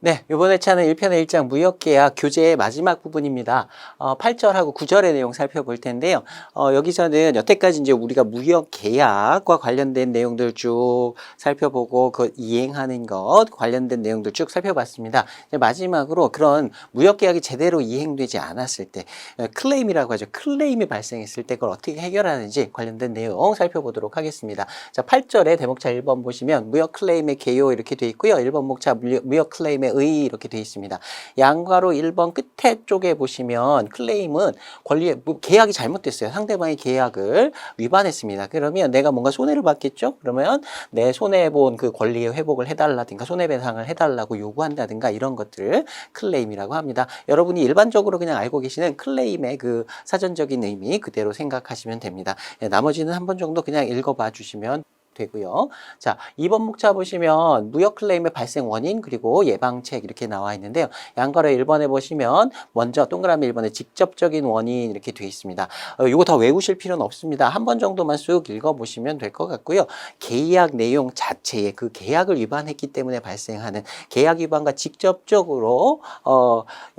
네, 이번에 차는 1편의 1장 무역계약 교재의 마지막 부분입니다. 8절하고 9절의 내용 살펴볼 텐데요. 여기서는 여태까지 이제 우리가 무역계약과 관련된 내용들 쭉 살펴보고 그 이행하는 것 관련된 내용들 쭉 살펴봤습니다. 이제 마지막으로 그런 무역계약이 제대로 이행되지 않았을 때 클레임이라고 하죠. 클레임이 발생했을 때 그걸 어떻게 해결하는지 관련된 내용 살펴보도록 하겠습니다. 자, 8절의 대목차 1번 보시면 무역 클레임의 개요 이렇게 돼 있고요. 1번 목차 무역 클레임의 의 이렇게 되어 있습니다. 양가로 1번 끝에 쪽에 보시면 클레임은 계약이 잘못됐어요. 상대방의 계약을 위반했습니다. 그러면 내가 뭔가 손해를 받겠죠? 그러면 내 손해본 그 권리의 회복을 해달라든가 손해배상을 해달라고 요구한다든가 이런 것들을 클레임이라고 합니다. 여러분이 일반적으로 그냥 알고 계시는 클레임의 그 사전적인 의미 그대로 생각하시면 됩니다. 나머지는 한 번 정도 그냥 읽어봐 주시면 되고요. 자, 2번 목차 보시면 무역 클레임의 발생 원인 그리고 예방책 이렇게 나와 있는데요. 양가로 1번에 보시면 먼저 동그라미 1번에 직접적인 원인 이렇게 되어 있습니다. 이거 다 외우실 필요는 없습니다. 한 번 정도만 쑥 읽어보시면 될 것 같고요. 계약 내용 자체에 그 계약을 위반했기 때문에 발생하는 계약 위반과 직접적으로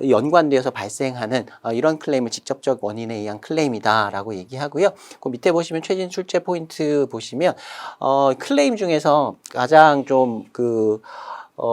연관되어서 발생하는 이런 클레임을 직접적 원인에 의한 클레임이다라고 얘기하고요. 그 밑에 보시면 최진 출제 포인트 보시면 클레임 중에서 가장 좀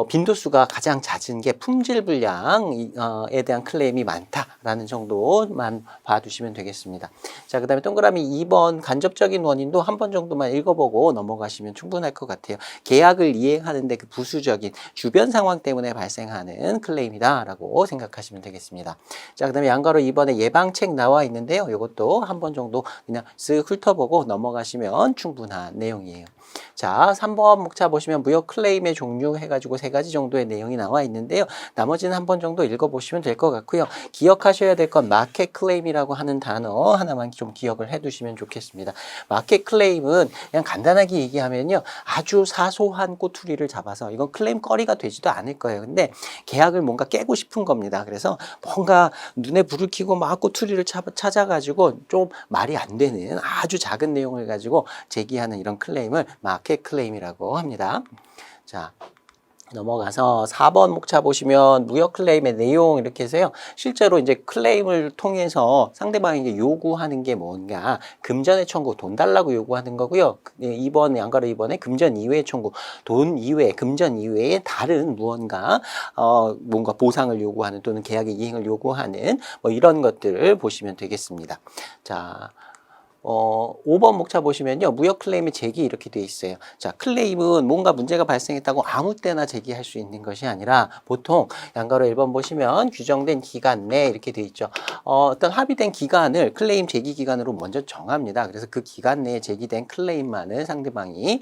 빈도수가 가장 잦은 게 품질 불량에 대한 클레임이 많다라는 정도만 봐두시면 되겠습니다. 자, 그 다음에 동그라미 2번 간접적인 원인도 한 번 정도만 읽어보고 넘어가시면 충분할 것 같아요. 계약을 이행하는데 그 부수적인 주변 상황 때문에 발생하는 클레임이다라고 생각하시면 되겠습니다. 자, 그 다음에 양가로 2번에 예방책 나와 있는데요. 이것도 한 번 정도 그냥 쓱 훑어보고 넘어가시면 충분한 내용이에요. 자, 3번 목차 보시면 무역 클레임의 종류 해가지고 3가지 정도의 내용이 나와 있는데요. 나머지는 한 번 정도 읽어보시면 될 것 같고요. 기억하셔야 될 건 마켓 클레임이라고 하는 단어 하나만 좀 기억을 해두시면 좋겠습니다. 마켓 클레임은 그냥 간단하게 얘기하면요. 아주 사소한 꼬투리를 잡아서 이건 클레임 거리가 되지도 않을 거예요. 근데 계약을 뭔가 깨고 싶은 겁니다. 그래서 뭔가 눈에 불을 켜고 막 꼬투리를 찾아가지고 좀 말이 안 되는 아주 작은 내용을 가지고 제기하는 이런 클레임을 마켓 클레임이라고 합니다. 자, 넘어가서 4번 목차 보시면 무역 클레임의 내용 이렇게 해서요. 실제로 이제 클레임을 통해서 상대방에게 요구하는 게 뭔가 금전의 청구, 돈 달라고 요구하는 거고요. 2번 양가로 2번에 금전 이외의 청구, 돈 이외, 금전 이외의 다른 무언가 뭔가 보상을 요구하는 또는 계약의 이행을 요구하는 뭐 이런 것들을 보시면 되겠습니다. 자, 5번 목차 보시면요. 무역 클레임의 제기 이렇게 돼 있어요. 자, 클레임은 뭔가 문제가 발생했다고 아무 때나 제기할 수 있는 것이 아니라 보통 양가로 1번 보시면 규정된 기간 내 이렇게 돼 있죠. 어떤 합의된 기간을 클레임 제기 기간으로 먼저 정합니다. 그래서 그 기간 내에 제기된 클레임만을 상대방이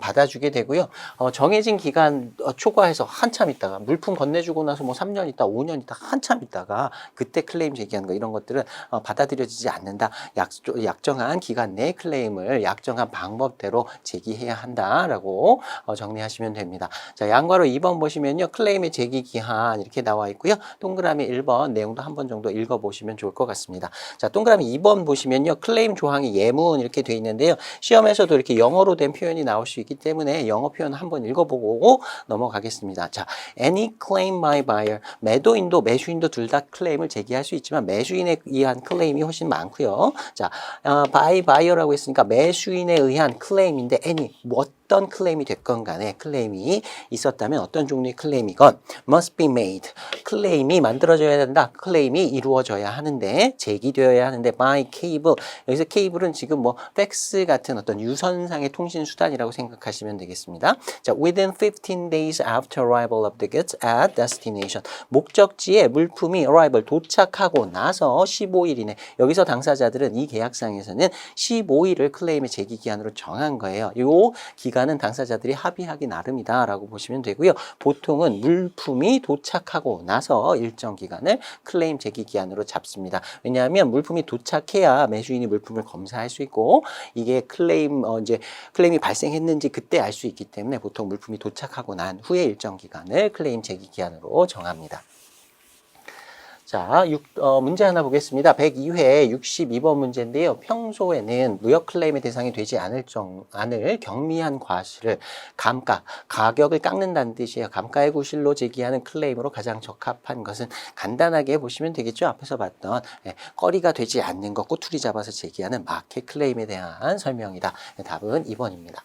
받아주게 되고요. 정해진 기간 초과해서 한참 있다가 물품 건네주고 나서 뭐 3년 있다, 5년 있다, 한참 있다가 그때 클레임 제기하는 거 이런 것들은 받아들여지지 않는다. 약정한 기간 내 클레임을 약정한 방법대로 제기해야 한다라고 정리하시면 됩니다. 자, 양가로 2번 보시면요. 클레임의 제기 기한 이렇게 나와 있고요. 동그라미 1번 내용도 한 번 정도 읽어보시면 좋을 것 같습니다. 자, 동그라미 2번 보시면요. 클레임 조항이 예문 이렇게 돼 있는데요. 시험에서도 이렇게 영어로 된 표현이 나올 수 있기 때문에 영어 표현 한번 읽어보고 넘어가겠습니다. 자, any claim by buyer. 매도인도 매수인도 둘 다 클레임을 제기할 수 있지만 매수인에 의한 클레임이 훨씬 많고요. 자, by buyer라고 했으니까 매수인에 의한 클레임인데 any 어떤 클레임이 됐건 간에 클레임이 있었다면 어떤 종류의 클레임이건 must be made. 클레임이 만들어져야 된다. 클레임이 이루어져야 하는데 제기되어야 하는데 by cable. 여기서 cable은 지금 뭐 팩스 같은 어떤 유선상의 통신 수단이라고 생각하시면 되겠습니다. 자, within 15 days after arrival of the goods at destination. 목적지에 물품이 arrival 도착하고 나서 15일 이내. 여기서 당사자들은 이 계약상에서는 15일을 클레임의 제기 기한으로 정한 거예요. 이 기간은 당사자들이 합의하기 나름이다라고 보시면 되고요. 보통은 물품이 도착하고 나서 일정 기간을 클레임 제기 기한으로 잡습니다. 왜냐하면 물품이 도착해야 매수인이 물품을 검사할 수 있고 이게 클레임이 발생했는지 그때 알 수 있기 때문에 보통 물품이 도착하고 난 후에 일정 기간을 클레임 제기 기한으로 정합니다. 자, 문제 하나 보겠습니다. 102회 62번 문제인데요. 평소에는 무역 클레임의 대상이 되지 않을 경미한 과실을 가격을 깎는다는 뜻이에요. 감가의 구실로 제기하는 클레임으로 가장 적합한 것은 간단하게 보시면 되겠죠. 앞에서 봤던 거리가 되지 않는 것, 꼬투리 잡아서 제기하는 마켓 클레임에 대한 설명이다. 답은 2번입니다.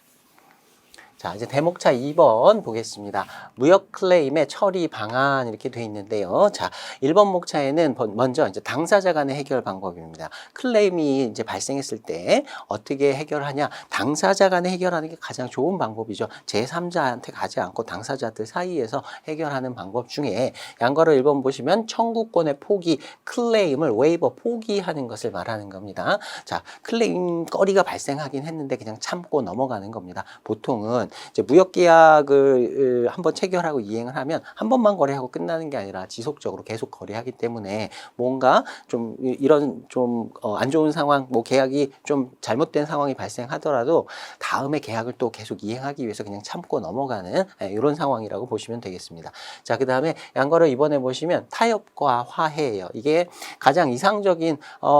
자, 이제 대목차 2번 보겠습니다. 무역 클레임의 처리 방안 이렇게 돼 있는데요. 자, 1번 목차에는 먼저 이제 당사자 간의 해결 방법입니다. 클레임이 이제 발생했을 때 어떻게 해결하냐? 당사자 간에 해결하는 게 가장 좋은 방법이죠. 제3자한테 가지 않고 당사자들 사이에서 해결하는 방법 중에 양거를 1번 보시면 청구권의 포기, 클레임을 웨이버 포기하는 것을 말하는 겁니다. 자, 클레임 거리가 발생하긴 했는데 그냥 참고 넘어가는 겁니다. 보통은 이제 무역계약을 한번 체결하고 이행을 하면 한 번만 거래하고 끝나는 게 아니라 지속적으로 계속 거래하기 때문에 뭔가 좀 이런 좀 안 좋은 상황, 뭐 계약이 좀 잘못된 상황이 발생하더라도 다음에 계약을 또 계속 이행하기 위해서 그냥 참고 넘어가는 이런 상황이라고 보시면 되겠습니다. 자, 그 다음에 양거를 이번에 보시면 타협과 화해예요. 이게 가장 이상적인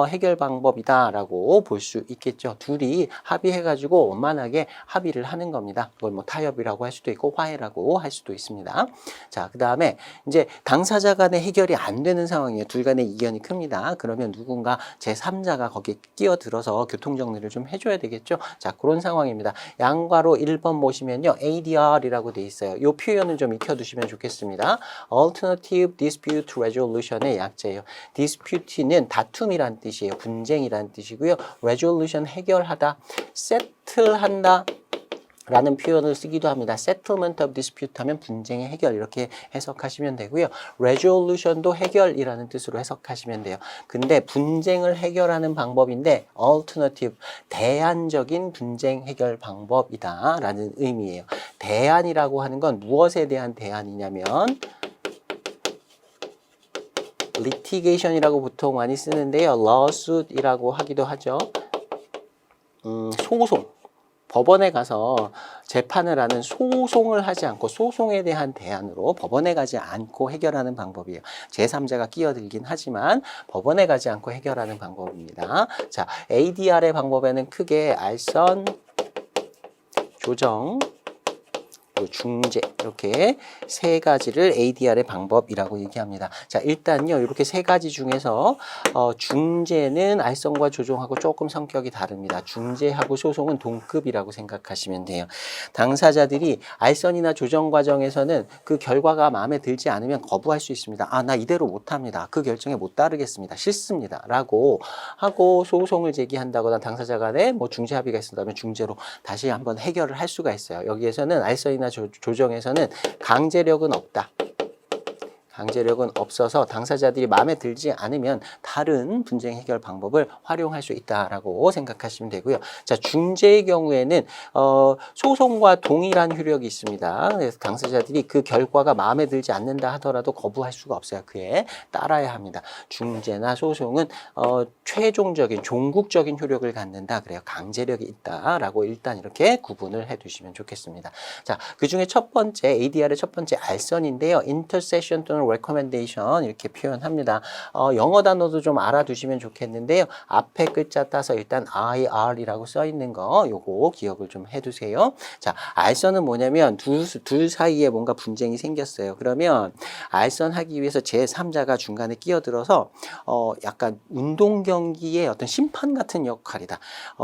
해결 방법이다라고 볼 수 있겠죠. 둘이 합의해가지고 원만하게 합의를 하는 겁니다. 그걸 뭐 타협이라고 할 수도 있고 화해라고 할 수도 있습니다. 자, 그 다음에 이제 당사자 간의 해결이 안 되는 상황이에요. 둘 간의 이견이 큽니다. 그러면 누군가 제3자가 거기에 끼어들어서 교통정리를 좀 해줘야 되겠죠. 자, 그런 상황입니다. 양괄호 1번 보시면요. ADR이라고 돼 있어요. 이 표현을 좀 익혀두시면 좋겠습니다. Alternative Dispute Resolution의 약자예요. Dispute는 다툼이란 뜻이에요. 분쟁이란 뜻이고요. Resolution 해결하다, settle한다 라는 표현을 쓰기도 합니다. Settlement of dispute 하면 분쟁의 해결 이렇게 해석하시면 되고요. Resolution도 해결이라는 뜻으로 해석하시면 돼요. 근데 분쟁을 해결하는 방법인데 alternative, 대안적인 분쟁 해결 방법이다 라는 의미예요. 대안이라고 하는 건 무엇에 대한 대안이냐면 litigation이라고 보통 많이 쓰는데요. lawsuit이라고 하기도 하죠. 소송. 법원에 가서 재판을 하는 소송을 하지 않고 소송에 대한 대안으로 법원에 가지 않고 해결하는 방법이에요. 제3자가 끼어들긴 하지만 법원에 가지 않고 해결하는 방법입니다. 자, ADR의 방법에는 크게 알선, 조정, 중재 이렇게 세 가지를 ADR의 방법이라고 얘기합니다. 자, 일단요 이렇게 세 가지 중에서 중재는 알선과 조정하고 조금 성격이 다릅니다. 중재하고 소송은 동급이라고 생각하시면 돼요. 당사자들이 알선이나 조정 과정에서는 그 결과가 마음에 들지 않으면 거부할 수 있습니다. 아, 나 이대로 못합니다. 그 결정에 못 따르겠습니다. 싫습니다. 라고 하고 소송을 제기한다거나 당사자 간에 뭐 중재 합의가 있었다면 중재로 다시 한번 해결을 할 수가 있어요. 여기에서는 알선이나 조정에서는 강제력은 없다. 강제력은 없어서 당사자들이 마음에 들지 않으면 다른 분쟁 해결 방법을 활용할 수 있다라고 생각하시면 되고요. 자, 중재의 경우에는 소송과 동일한 효력이 있습니다. 그래서 당사자들이 그 결과가 마음에 들지 않는다 하더라도 거부할 수가 없어요. 그에 따라야 합니다. 중재나 소송은 최종적인 종국적인 효력을 갖는다. 그래요. 강제력이 있다라고 일단 이렇게 구분을 해두시면 좋겠습니다. 자, 그 중에 첫 번째 ADR의 첫 번째 알선인데요. intercession 또는 recommendation 이렇게 표현합니다. 영어 단어도 좀 알아두시면 좋겠는데요. 앞에 글자 따서 일단 IR이라고 써 있는 거 요거 기억을 좀 해두세요. 자, 알선은 뭐냐면 둘 사이에 뭔가 분쟁이 생겼어요. 그러면 알선하기 위해서 제3자가 중간에 끼어들어서 약간 운동 경기의 어떤 심판 같은 역할이다.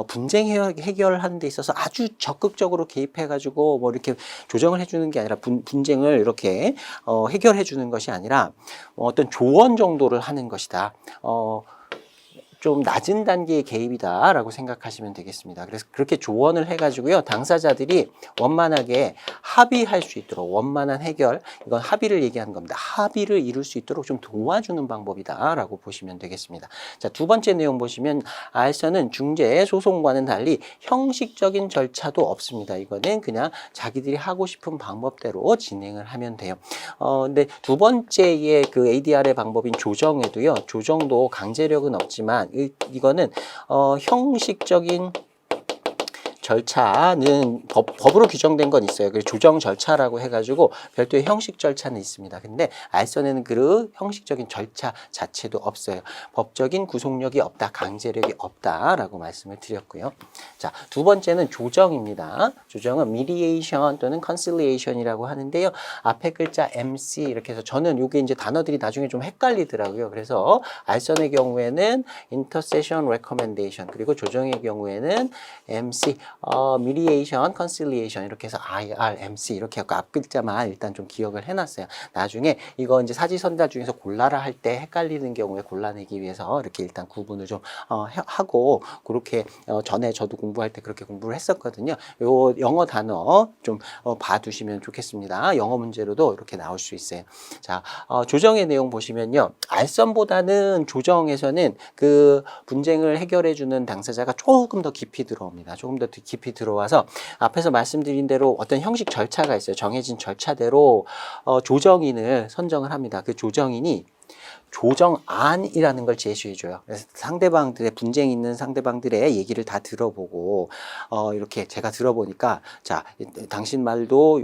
분쟁 해결하는 데 있어서 아주 적극적으로 개입해가지고 뭐 이렇게 조정을 해주는 게 아니라 분쟁을 이렇게 해결해 주는 것이 아니라 어떤 조언 정도를 하는 것이다. 좀 낮은 단계의 개입이다라고 생각하시면 되겠습니다. 그래서 그렇게 조언을 해가지고요. 당사자들이 원만하게 합의할 수 있도록 원만한 해결, 이건 합의를 얘기하는 겁니다. 합의를 이룰 수 있도록 좀 도와주는 방법이다라고 보시면 되겠습니다. 자, 두 번째 내용 보시면 알선은 중재, 소송과는 달리 형식적인 절차도 없습니다. 이거는 그냥 자기들이 하고 싶은 방법대로 진행을 하면 돼요. 근데 두 번째의 그 ADR의 방법인 조정에도요. 조정도 강제력은 없지만 이거는 형식적인 절차는 법으로 규정된 건 있어요. 그 조정 절차라고 해가지고 별도의 형식 절차는 있습니다. 근데 알선에는 그 형식적인 절차 자체도 없어요. 법적인 구속력이 없다, 강제력이 없다라고 말씀을 드렸고요. 자, 두 번째는 조정입니다. 조정은 mediation 또는 conciliation이라고 하는데요. 앞에 글자 MC 이렇게 해서 저는 이게 이제 단어들이 나중에 좀 헷갈리더라고요. 그래서 알선의 경우에는 intercession recommendation 그리고 조정의 경우에는 MC mediation, conciliation 이렇게 해서 IRMC 이렇게 하고 앞 글자만 일단 좀 기억을 해놨어요. 나중에 이거 이제 사지선다 중에서 골라라 할 때 헷갈리는 경우에 골라내기 위해서 이렇게 일단 구분을 좀 하고 그렇게 전에 저도 공부할 때 그렇게 공부를 했었거든요. 요 영어 단어 좀 봐두시면 좋겠습니다. 영어 문제로도 이렇게 나올 수 있어요. 자, 조정의 내용 보시면요. 알선보다는 조정에서는 그 분쟁을 해결해주는 당사자가 조금 더 깊이 들어옵니다. 조금 더 깊이 들어와서 앞에서 말씀드린 대로 어떤 형식 절차가 있어요. 정해진 절차대로 조정인을 선정을 합니다. 그 조정인이 조정안이라는 걸 제시해줘요. 그래서 상대방들의 분쟁 있는 상대방들의 얘기를 다 들어보고 이렇게 제가 들어보니까 자 당신 말도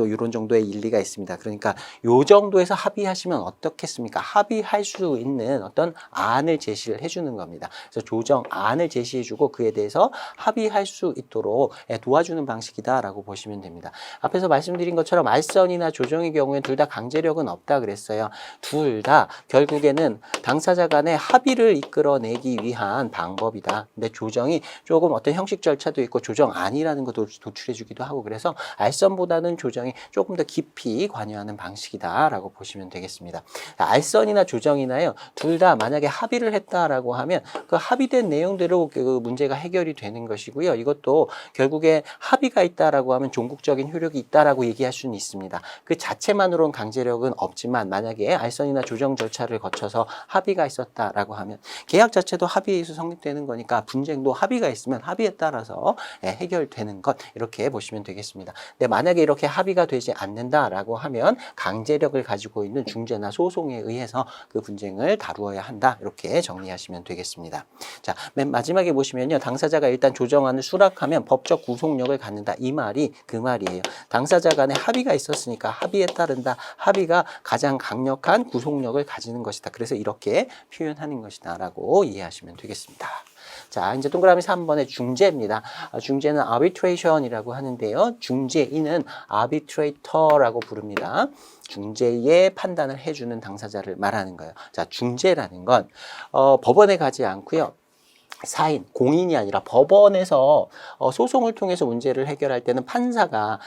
이런 정도의 일리가 있습니다. 그러니까 요 정도에서 합의하시면 어떻겠습니까? 합의할 수 있는 어떤 안을 제시를 해주는 겁니다. 그래서 조정안을 제시해주고 그에 대해서 합의할 수 있도록 도와주는 방식이다라고 보시면 됩니다. 앞에서 말씀드린 것처럼 알선이나 조정의 경우에 둘 다 강제력은 없다 그랬어요. 둘 다 결국에는 당사자 간의 합의를 이끌어내기 위한 방법이다. 근데 조정이 조금 어떤 형식 절차도 있고 조정안이라는 것도 도출해 주기도 하고 그래서 알선보다는 조정이 조금 더 깊이 관여하는 방식이다라고 보시면 되겠습니다. 알선이나 조정이나요. 둘 다 만약에 합의를 했다라고 하면 그 합의된 내용대로 그 문제가 해결이 되는 것이고요. 이것도 결국에 합의가 있다라고 하면 종국적인 효력이 있다라고 얘기할 수는 있습니다. 그 자체만으로는 강제력은 없지만 만약에 알선이나 조정 절차를 거쳐서 합의가 있었다라고 하면 계약 자체도 합의에서 성립되는 거니까 분쟁도 합의가 있으면 합의에 따라서 해결되는 것 이렇게 보시면 되겠습니다. 근데 만약에 이렇게 합의가 되지 않는다라고 하면 강제력을 가지고 있는 중재나 소송에 의해서 그 분쟁을 다루어야 한다 이렇게 정리하시면 되겠습니다. 자, 맨 마지막에 보시면요. 당사자가 일단 조정안을 수락하면 법적 구속력을 갖는다. 이 말이 그 말이에요. 당사자 간에 합의가 있었으니까 합의에 따른다. 합의가 가장 강력한 구속력을 가지는 것이다. 그래서 이렇게 표현하는 것이다 라고 이해하시면 되겠습니다. 자, 이제 동그라미 3번의 중재입니다. 중재는 arbitration이라고 하는데요. 중재인은 arbitrator라고 부릅니다. 중재의 판단을 해주는 당사자를 말하는 거예요. 자, 중재라는 건 법원에 가지 않고요. 사인, 공인이 아니라 법원에서 소송을 통해서 문제를 해결할 때는 판사가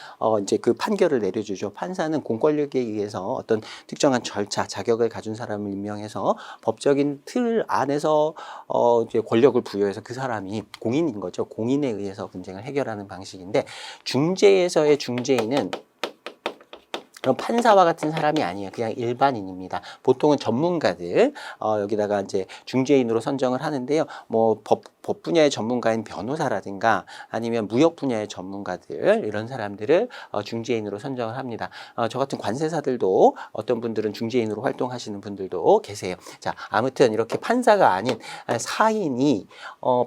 이제 그 판결을 내려주죠. 판사는 공권력에 의해서 어떤 특정한 절차, 자격을 가진 사람을 임명해서 법적인 틀 안에서 이제 권력을 부여해서 그 사람이 공인인 거죠. 공인에 의해서 분쟁을 해결하는 방식인데 중재에서의 중재인은 그럼 판사와 같은 사람이 아니에요. 그냥 일반인입니다. 보통은 전문가들 여기다가 이제 중재인으로 선정을 하는데요. 뭐 법 분야의 전문가인 변호사라든가 아니면 무역 분야의 전문가들 이런 사람들을 중재인으로 선정을 합니다. 저 같은 관세사들도 어떤 분들은 중재인으로 활동하시는 분들도 계세요. 자, 아무튼 이렇게 판사가 아닌 사인이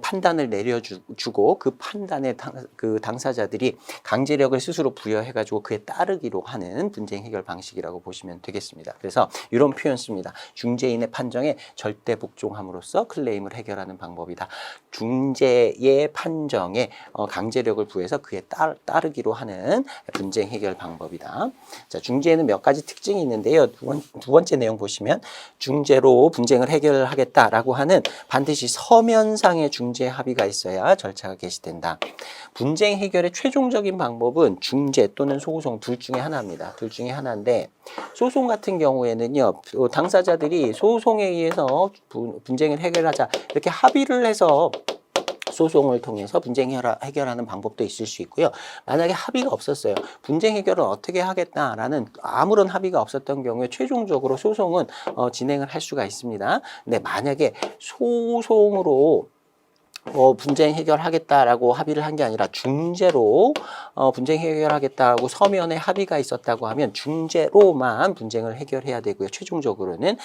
판단을 내려주고 그 판단에 그 당사자들이 강제력을 스스로 부여해가지고 그에 따르기로 하는 분쟁 해결 방식이라고 보시면 되겠습니다. 그래서 이런 표현 씁니다. 중재인의 판정에 절대 복종함으로써 클레임을 해결하는 방법이다. 중재의 판정에 강제력을 부여해서 그에 따르기로 하는 분쟁 해결 방법이다. 자, 중재에는 몇 가지 특징이 있는데요. 두 번째 내용 보시면 중재로 분쟁을 해결하겠다라고 하는 반드시 서면상의 중재 합의가 있어야 절차가 개시된다. 분쟁 해결의 최종적인 방법은 중재 또는 소송 둘 중에 하나입니다. 둘 중에 하나인데 소송 같은 경우에는요. 당사자들이 소송에 의해서 분쟁을 해결하자 이렇게 합의를 해서 소송을 통해서 분쟁 해결하는 방법도 있을 수 있고요. 만약에 합의가 없었어요. 분쟁 해결을 어떻게 하겠다라는 아무런 합의가 없었던 경우에 최종적으로 소송은 진행을 할 수가 있습니다. 근데 만약에 소송으로 분쟁 해결하겠다라고 합의를 한 게 아니라 중재로 분쟁 해결하겠다고 서면에 합의가 있었다고 하면 중재로만 분쟁을 해결해야 되고요. 최종적으로는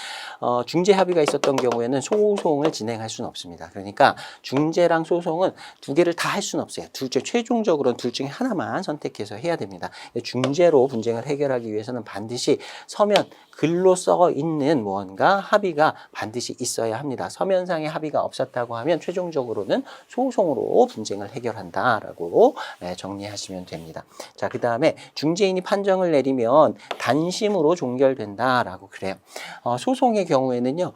중재 합의가 있었던 경우에는 소송을 진행할 수는 없습니다. 그러니까 중재랑 소송은 두 개를 다 할 수는 없어요. 최종적으로는 둘 중에 하나만 선택해서 해야 됩니다. 중재로 분쟁을 해결하기 위해서는 반드시 서면 글로 써 있는 무언가 합의가 반드시 있어야 합니다. 서면상의 합의가 없었다고 하면 최종적으로는 소송으로 분쟁을 해결한다라고 정리하시면 됩니다. 자, 그 다음에 중재인이 판정을 내리면 단심으로 종결된다라고 그래요. 소송의 경우에는요,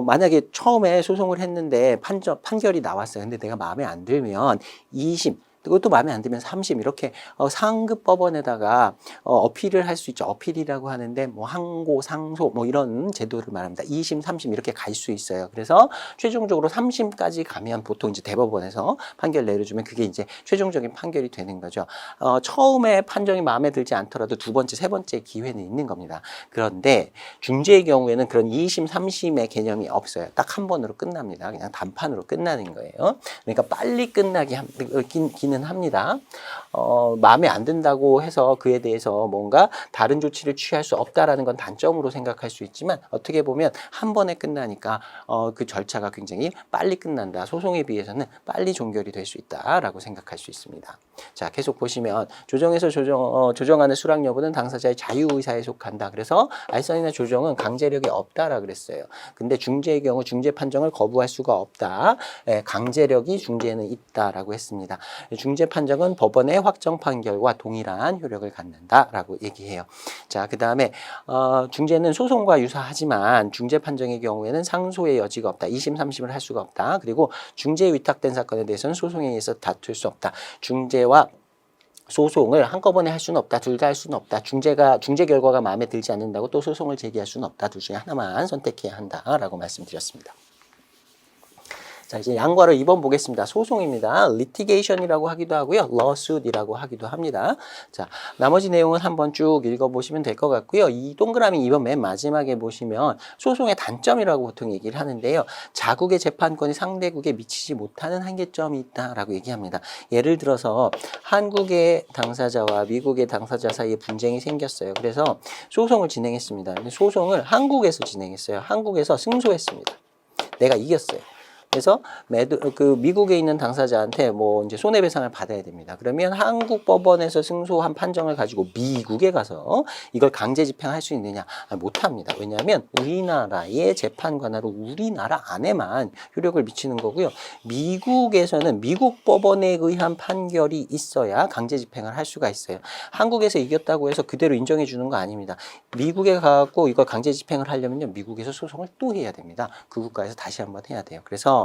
만약에 처음에 소송을 했는데 판결이 나왔어요. 근데 내가 마음에 안 들면 2심, 그것도 마음에 안 들면 3심 이렇게 상급 법원에다가 어필을 할 수 있죠. 어필이라고 하는데 뭐 항고, 상소 뭐 이런 제도를 말합니다. 2심, 3심 이렇게 갈 수 있어요. 그래서 최종적으로 3심까지 가면 보통 이제 대법원에서 판결 내려주면 그게 이제 최종적인 판결이 되는 거죠. 처음에 판정이 마음에 들지 않더라도 두 번째, 세 번째 기회는 있는 겁니다. 그런데 중재의 경우에는 그런 2심, 3심의 개념이 없어요. 딱 한 번으로 끝납니다. 그냥 단판으로 끝나는 거예요. 그러니까 빨리 끝나기 는 합니다. 마음에 안 든다고 해서 그에 대해서 뭔가 다른 조치를 취할 수 없다라는 건 단점으로 생각할 수 있지만 어떻게 보면 한 번에 끝나니까 그 절차가 굉장히 빨리 끝난다. 소송에 비해서는 빨리 종결이 될 수 있다라고 생각할 수 있습니다. 자, 계속 보시면 조정에서 조정하는 수락 여부는 당사자의 자유의사에 속한다. 그래서 알선이나 조정은 강제력이 없다라 그랬어요. 근데 중재의 경우 중재 판정을 거부할 수가 없다. 강제력이 중재에는 있다라고 했습니다. 중재 판정은 법원의 확정 판결과 동일한 효력을 갖는다라고 얘기해요. 자, 그 다음에 중재는 소송과 유사하지만 중재 판정의 경우에는 상소의 여지가 없다. 2심, 3심을 할 수가 없다. 그리고 중재에 위탁된 사건에 대해서는 소송에 의해서 다툴 수 없다. 중재와 소송을 한꺼번에 할 수는 없다. 둘 다 할 수는 없다. 중재 결과가 마음에 들지 않는다고 또 소송을 제기할 수는 없다. 둘 중에 하나만 선택해야 한다라고 말씀드렸습니다. 자, 이제 양과를 2번 보겠습니다. 소송입니다. litigation이라고 하기도 하고요. lawsuit이라고 하기도 합니다. 자, 나머지 내용은 한번 쭉 읽어보시면 될 것 같고요. 이 동그라미 2번 맨 마지막에 보시면 소송의 단점이라고 보통 얘기를 하는데요. 자국의 재판권이 상대국에 미치지 못하는 한계점이 있다라고 얘기합니다. 예를 들어서 한국의 당사자와 미국의 당사자 사이에 분쟁이 생겼어요. 그래서 소송을 진행했습니다. 근데 소송을 한국에서 진행했어요. 한국에서 승소했습니다. 내가 이겼어요. 그래서 미국에 있는 당사자한테 뭐 이제 손해배상을 받아야 됩니다. 그러면 한국 법원에서 승소한 판정을 가지고 미국에 가서 이걸 강제 집행할 수 있느냐? 못합니다. 왜냐하면 우리나라의 재판 관할로 우리나라 안에만 효력을 미치는 거고요. 미국에서는 미국 법원에 의한 판결이 있어야 강제 집행을 할 수가 있어요. 한국에서 이겼다고 해서 그대로 인정해 주는 거 아닙니다. 미국에 가고 이걸 강제 집행을 하려면요, 미국에서 소송을 또 해야 됩니다. 그 국가에서 다시 한번 해야 돼요. 그래서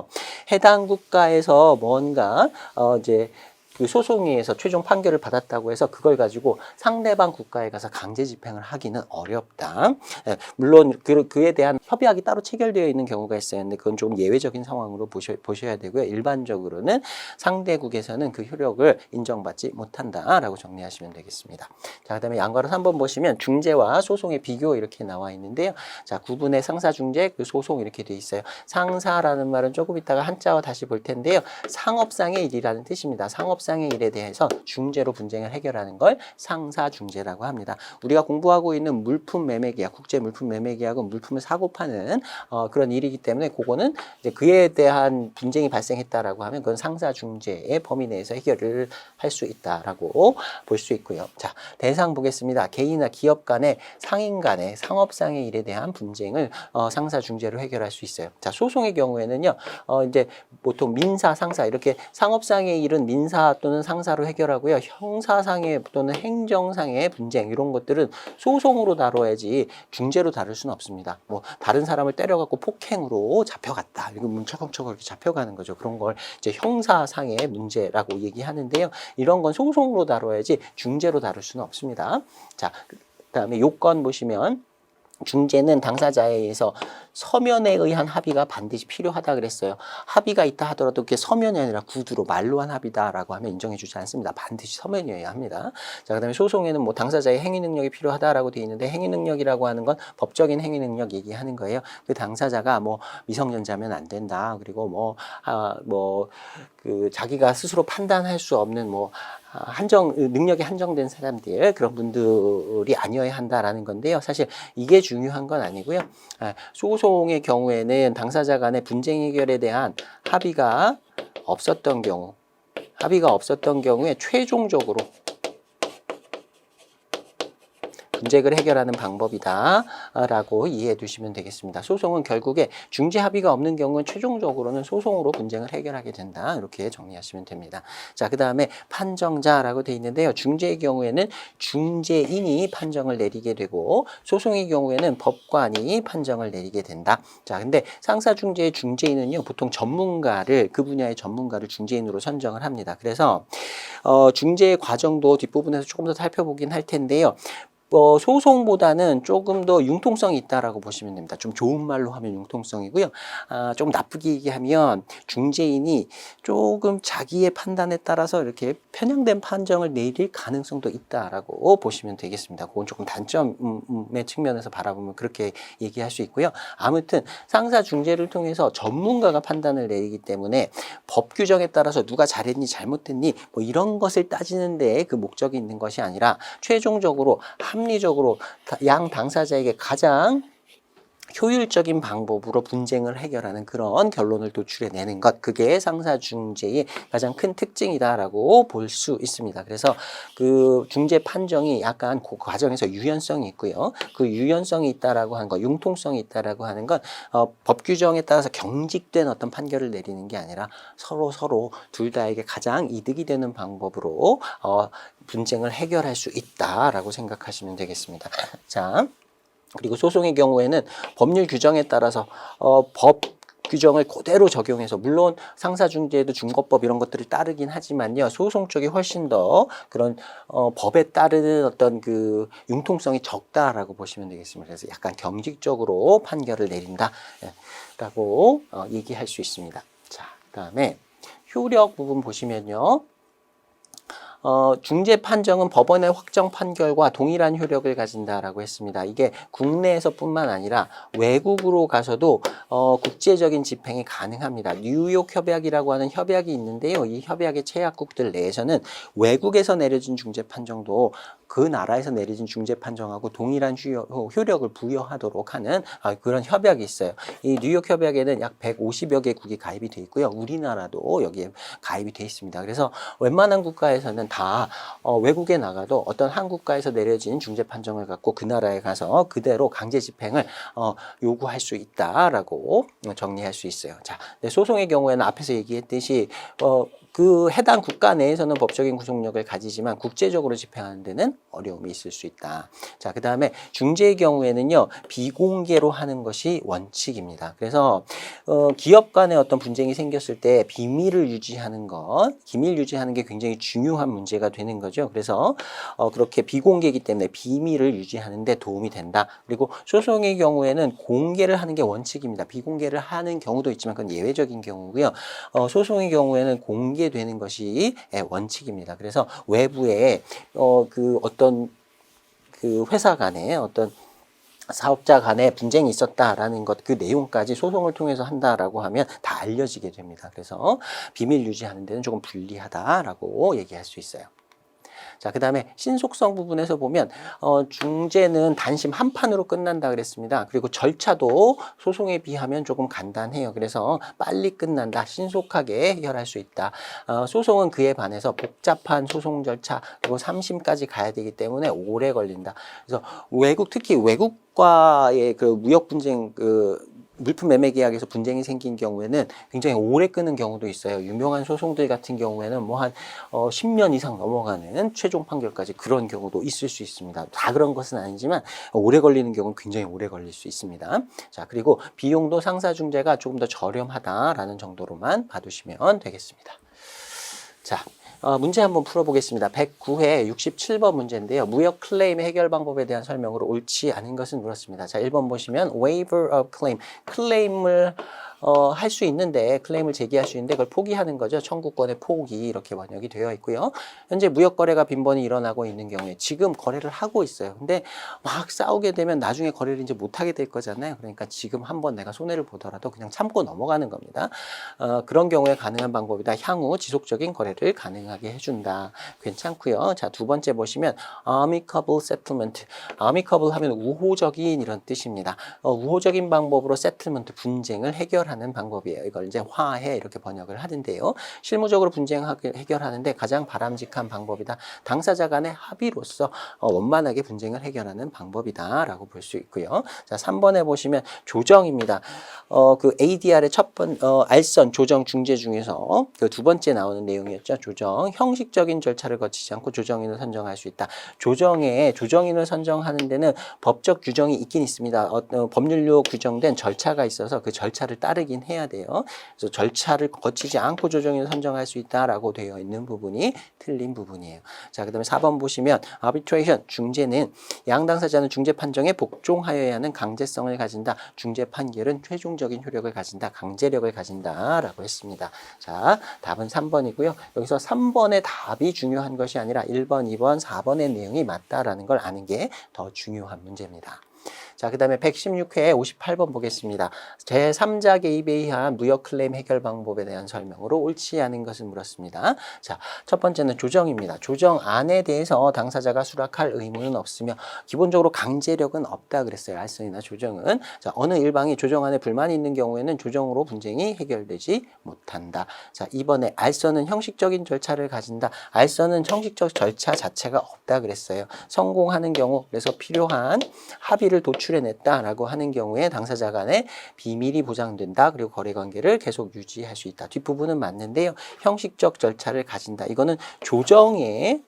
해당 국가에서 뭔가 이제 그 소송에서 최종 판결을 받았다고 해서 그걸 가지고 상대방 국가에 가서 강제 집행을 하기는 어렵다. 물론 그에 대한 협약이 따로 체결되어 있는 경우가 있어요. 근데 그건 좀 예외적인 상황으로 보셔야 되고요. 일반적으로는 상대국에서는 그 효력을 인정받지 못한다라고 정리하시면 되겠습니다. 자, 그다음에 양과를 한번 보시면 중재와 소송의 비교 이렇게 나와 있는데요. 자, 구분의 상사 중재, 그 소송 이렇게 돼 있어요. 상사라는 말은 조금 이따가 한자어 다시 볼 텐데요. 상업상의 일이라는 뜻입니다. 상업상의 일에 대해서 중재로 분쟁을 해결하는 걸 상사 중재라고 합니다. 우리가 공부하고 있는 물품 매매 계약, 국제 물품 매매 계약은 물품을 사고 파는 그런 일이기 때문에 그거는 이제 그에 대한 분쟁이 발생했다라고 하면 그건 상사 중재의 범위 내에서 해결을 할 수 있다라고 볼 수 있고요. 자, 대상 보겠습니다. 개인이나 기업 간의 상인 간의 상업상의 일에 대한 분쟁을 상사 중재로 해결할 수 있어요. 자, 소송의 경우에는요, 이제 보통 민사, 상사 이렇게 상업상의 일은 민사 또는 상사로 해결하고요. 형사상의 또는 행정상의 분쟁 이런 것들은 소송으로 다뤄야지 중재로 다룰 수는 없습니다. 뭐 다른 사람을 때려갖고 폭행으로 잡혀갔다. 이거 문처금처금 이렇게 잡혀가는 거죠. 그런 걸 이제 형사상의 문제라고 얘기하는데요. 이런 건 소송으로 다뤄야지 중재로 다룰 수는 없습니다. 자, 그다음에 요건 보시면 중재는 당사자에 의해서 서면에 의한 합의가 반드시 필요하다 그랬어요. 합의가 있다 하더라도 그게 서면이 아니라 구두로 말로 한 합의다라고 하면 인정해주지 않습니다. 반드시 서면이어야 합니다. 자, 그다음에 소송에는 뭐 당사자의 행위 능력이 필요하다라고 되어 있는데 행위 능력이라고 하는 건 법적인 행위 능력 얘기하는 거예요. 그 당사자가 뭐 미성년자면 안 된다. 그리고 그 자기가 스스로 판단할 수 없는 능력이 한정된 사람들, 그런 분들이 아니어야 한다라는 건데요. 사실 이게 중요한 건 아니고요. 소송의 경우에는 당사자 간의 분쟁 해결에 대한 합의가 없었던 경우에 최종적으로 분쟁을 해결하는 방법이다 라고 이해해 두시면 되겠습니다. 소송은 결국에 중재 합의가 없는 경우는 최종적으로는 소송으로 분쟁을 해결하게 된다, 이렇게 정리하시면 됩니다. 자, 그 다음에 판정자라고 되어 있는데요. 중재의 경우에는 중재인이 판정을 내리게 되고 소송의 경우에는 법관이 판정을 내리게 된다. 자, 근데 상사중재의 중재인은요, 보통 그 분야의 전문가를 중재인으로 선정을 합니다. 그래서 중재의 과정도 뒷부분에서 조금 더 살펴보긴 할 텐데요. 소송보다는 조금 더 융통성이 있다라고 보시면 됩니다. 좀 좋은 말로 하면 융통성이고요. 좀 나쁘게 얘기하면 중재인이 조금 자기의 판단에 따라서 이렇게 편향된 판정을 내릴 가능성도 있다라고 보시면 되겠습니다. 그건 조금 단점의 측면에서 바라보면 그렇게 얘기할 수 있고요. 아무튼 상사 중재를 통해서 전문가가 판단을 내리기 때문에 법 규정에 따라서 누가 잘했니 잘못했니 뭐 이런 것을 따지는 데 그 목적이 있는 것이 아니라 최종적으로 합리적으로 양 당사자에게 가장 효율적인 방법으로 분쟁을 해결하는 그런 결론을 도출해내는 것, 그게 상사중재의 가장 큰 특징이다라고 볼 수 있습니다. 그래서 그 중재 판정이 약간 그 과정에서 유연성이 있고요. 그 유연성이 있다라고 하는 것, 융통성이 있다라고 하는 건 법 규정에 따라서 경직된 어떤 판결을 내리는 게 아니라 서로 둘 다에게 가장 이득이 되는 방법으로 분쟁을 해결할 수 있다라고 생각하시면 되겠습니다. 자. 그리고 소송의 경우에는 법률 규정에 따라서 법 규정을 그대로 적용해서, 물론 상사중재도 중거법 이런 것들을 따르긴 하지만요, 소송 쪽이 훨씬 더 그런 법에 따르는 어떤 그 융통성이 적다라고 보시면 되겠습니다. 그래서 약간 경직적으로 판결을 내린다라고 얘기할 수 있습니다. 자, 그다음에 효력 부분 보시면요. 중재 판정은 법원의 확정 판결과 동일한 효력을 가진다라고 했습니다. 이게 국내에서뿐만 아니라 외국으로 가서도 국제적인 집행이 가능합니다. 뉴욕 협약이라고 하는 협약이 있는데요. 이 협약의 체약국들 내에서는 외국에서 내려진 중재 판정도 그 나라에서 내려진 중재 판정하고 동일한 효력을 부여하도록 하는 그런 협약이 있어요. 이 뉴욕 협약에는 약 150여 개국이 가입이 돼 있고요. 우리나라도 여기에 가입이 돼 있습니다. 그래서 웬만한 국가에서는 다 외국에 나가도 어떤 한 국가에서 내려진 중재 판정을 갖고 그 나라에 가서 그대로 강제 집행을 요구할 수 있다라고 정리할 수 있어요. 자, 소송의 경우에는 앞에서 얘기했듯이 그 해당 국가 내에서는 법적인 구속력을 가지지만 국제적으로 집행하는 데는 어려움이 있을 수 있다. 자, 그 다음에 중재의 경우에는요, 비공개로 하는 것이 원칙입니다. 그래서 기업 간의 어떤 분쟁이 생겼을 때 비밀을 유지하는 기밀 유지하는 게 굉장히 중요한 문제가 되는 거죠. 그래서 그렇게 비공개이기 때문에 비밀을 유지하는 데 도움이 된다. 그리고 소송의 경우에는 공개를 하는 게 원칙입니다. 비공개를 하는 경우도 있지만 그건 예외적인 경우고요. 소송의 경우에는 공개되는 것이 원칙입니다. 그래서 외부에 어떤 회사 간에 어떤 사업자 간에 분쟁이 있었다라는 것, 그 내용까지 소송을 통해서 한다라고 하면 다 알려지게 됩니다. 그래서 비밀 유지하는 데는 조금 불리하다라고 얘기할 수 있어요. 자, 그 다음에 신속성 부분에서 보면 중재는 단심 한 판으로 끝난다 그랬습니다. 그리고 절차도 소송에 비하면 조금 간단해요. 그래서 빨리 끝난다, 신속하게 해결할 수 있다. 소송은 그에 반해서 복잡한 소송 절차 그리고 3심까지 가야 되기 때문에 오래 걸린다. 그래서 특히 외국과의 그 무역 분쟁 물품 매매 계약에서 분쟁이 생긴 경우에는 굉장히 오래 끄는 경우도 있어요. 유명한 소송들 같은 경우에는 한 10년 이상 넘어가는 최종 판결까지 그런 경우도 있을 수 있습니다. 다 그런 것은 아니지만 오래 걸리는 경우는 굉장히 오래 걸릴 수 있습니다. 자, 그리고 비용도 상사중재가 조금 더 저렴하다라는 정도로만 봐두시면 되겠습니다. 자, 문제 한번 풀어보겠습니다. 109회 67번 문제인데요. 무역 클레임 해결 방법에 대한 설명으로 옳지 않은 것은 물었습니다. 자, 1번 보시면 waiver of claim, 클레임을 할 수 있는데, 클레임을 제기할 수 있는데 그걸 포기하는 거죠. 청구권의 포기, 이렇게 번역이 되어 있고요. 현재 무역 거래가 빈번히 일어나고 있는 경우에 지금 거래를 하고 있어요. 근데 막 싸우게 되면 나중에 거래를 이제 못하게 될 거잖아요. 그러니까 지금 한번 내가 손해를 보더라도 그냥 참고 넘어가는 겁니다. 그런 경우에 가능한 방법이다. 향후 지속적인 거래를 가능하게 해준다. 괜찮고요. 자, 두 번째 보시면 amicable settlement. amicable 하면 우호적인 이런 뜻입니다. 우호적인 방법으로 settlement, 분쟁을 해결하는 방법이에요. 이걸 이제 화해 이렇게 번역을 하는데요. 실무적으로 분쟁 해결하는데 가장 바람직한 방법이다. 당사자 간의 합의로서 원만하게 분쟁을 해결하는 방법이다 라고 볼 수 있고요. 자, 3번에 보시면 조정입니다. 그 ADR의 알선 조정 중재 중에서 그 두 번째 나오는 내용이었죠. 조정. 형식적인 절차를 거치지 않고 조정인을 선정할 수 있다. 조정인을 선정하는 데는 법적 규정이 있긴 있습니다. 법률로 규정된 절차가 있어서 그 절차를 따르긴 해야 돼요. 그래서 절차를 거치지 않고 조정인을 선정할 수 있다라고 되어 있는 부분이 틀린 부분이에요. 자, 그다음에 4번 보시면 arbitration, 중재는 양 당사자는 중재 판정에 복종하여야 하는 강제성을 가진다. 중재 판결은 최종적인 효력을 가진다. 강제력을 가진다라고 했습니다. 자, 답은 3번이고요. 여기서 3번의 답이 중요한 것이 아니라 1번, 2번, 4번의 내용이 맞다라는 걸 아는 게 더 중요한 문제입니다. 자, 그 다음에 116회 58번 보겠습니다. 제3자 개입에 의한 무역 클레임 해결 방법에 대한 설명으로 옳지 않은 것을 물었습니다. 자, 첫 번째는 조정입니다. 조정안에 대해서 당사자가 수락할 의무는 없으며 기본적으로 강제력은 없다 그랬어요. 알선이나 조정은. 자, 어느 일방이 조정안에 불만이 있는 경우에는 조정으로 분쟁이 해결되지 못한다. 자, 2번에 알선은 형식적인 절차를 가진다. 알선은 형식적 절차 자체가 없다 그랬어요. 성공하는 경우, 그래서 필요한 합의를 도출해냈다라고 하는 경우에 당사자 간의 비밀이 보장된다. 그리고 거래관계를 계속 유지할 수 있다. 뒷부분은 맞는데요. 형식적 절차를 가진다. 이거는 조정에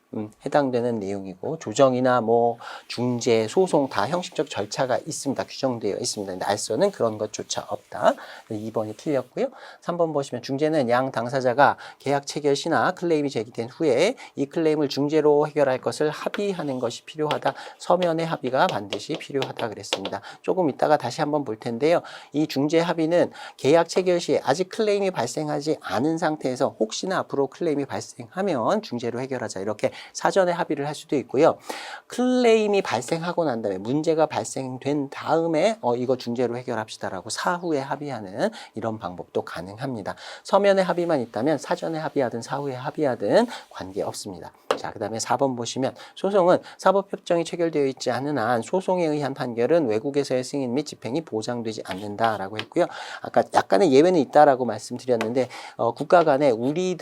해당되는 내용이고, 조정이나 뭐 중재, 소송 다 형식적 절차가 있습니다. 규정되어 있습니다. 근데 알선은 그런 것조차 없다. 2번이 틀렸고요. 3번 보시면 중재는 양 당사자가 계약 체결 시나 클레임이 제기된 후에 이 클레임을 중재로 해결할 것을 합의하는 것이 필요하다. 서면의 합의가 반드시 필요하다 그랬습니다. 조금 이따가 다시 한번 볼 텐데요. 이 중재 합의는 계약 체결 시에 아직 클레임이 발생하지 않은 상태에서 혹시나 앞으로 클레임이 발생하면 중재로 해결하자. 이렇게 사전에 합의를 할 수도 있고요. 클레임이 발생하고 난 다음에 문제가 발생된 다음에 이거 중재로 해결합시다라고 사후에 합의하는 이런 방법도 가능합니다. 서면의 합의만 있다면 사전에 합의하든 사후에 합의하든 관계없습니다. 자, 그 다음에 4번 보시면 소송은 사법협정이 체결되어 있지 않은 한 소송에 의한 판결은 외국에서의 승인 및 집행이 보장되지 않는다라고 했고요. 아까 약간의 예외는 있다라고 말씀드렸는데 국가 간에 우리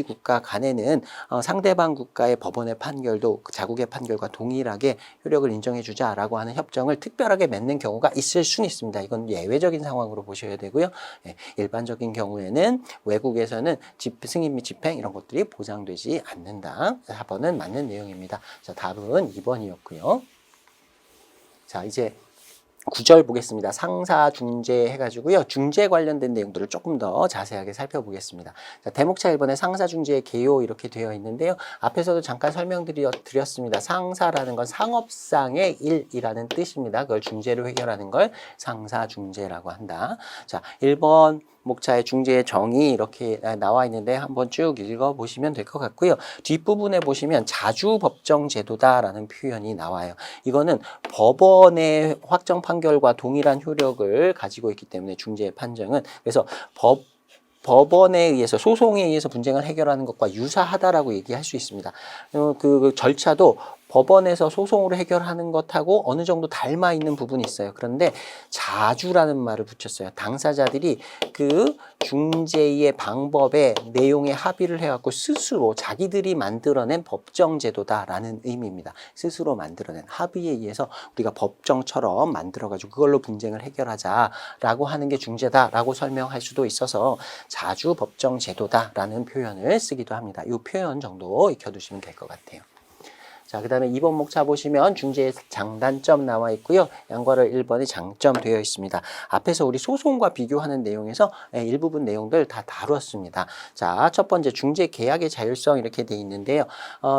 국가 간에는 상대방 국가의 법원의 판결도 자국의 판결과 동일하게 효력을 인정해 주자라고 하는 협정을 특별하게 맺는 경우가 있을 수는 있습니다. 이건 예외적인 상황으로 보셔야 되고요. 일반적인 경우에는 외국에서는 승인 및 집행 이런 것들이 보장되지 않는다. 4번은 맞는 내용입니다. 자, 답은 2번이었고요. 자, 이제 9절 보겠습니다. 상사 중재 해가지고요. 중재 관련된 내용들을 조금 더 자세하게 살펴보겠습니다. 자, 대목차 1번에 상사 중재의 개요 이렇게 되어 있는데요. 앞에서도 잠깐 설명드렸습니다. 상사라는 건 상업상의 일이라는 뜻입니다. 그걸 중재로 해결하는 걸 상사 중재라고 한다. 자, 1번 목차의 중재의 정의 이렇게 나와 있는데 한번 쭉 읽어보시면 될 것 같고요. 뒷부분에 보시면 자주법정제도다라는 표현이 나와요. 이거는 법원의 확정 판결과 동일한 효력을 가지고 있기 때문에 중재의 판정은 그래서 법원에 의해서 소송에 의해서 분쟁을 해결하는 것과 유사하다라고 얘기할 수 있습니다. 그 절차도 법원에서 소송으로 해결하는 것하고 어느 정도 닮아 있는 부분이 있어요. 그런데 자주라는 말을 붙였어요. 당사자들이 그 중재의 방법에 내용에 합의를 해갖고 스스로 자기들이 만들어낸 법정제도다라는 의미입니다. 스스로 만들어낸 합의에 의해서 우리가 법정처럼 만들어가지고 그걸로 분쟁을 해결하자라고 하는 게 중재다라고 설명할 수도 있어서 자주 법정제도다라는 표현을 쓰기도 합니다. 이 표현 정도 익혀두시면 될 것 같아요. 자, 그 다음에 2번 목차 보시면 중재의 장단점 나와 있고요. 양괄호 1번이 장점 되어 있습니다. 앞에서 우리 소송과 비교하는 내용에서 일부분 내용들 다 다루었습니다. 자, 첫 번째 중재 계약의 자율성 이렇게 돼 있는데요.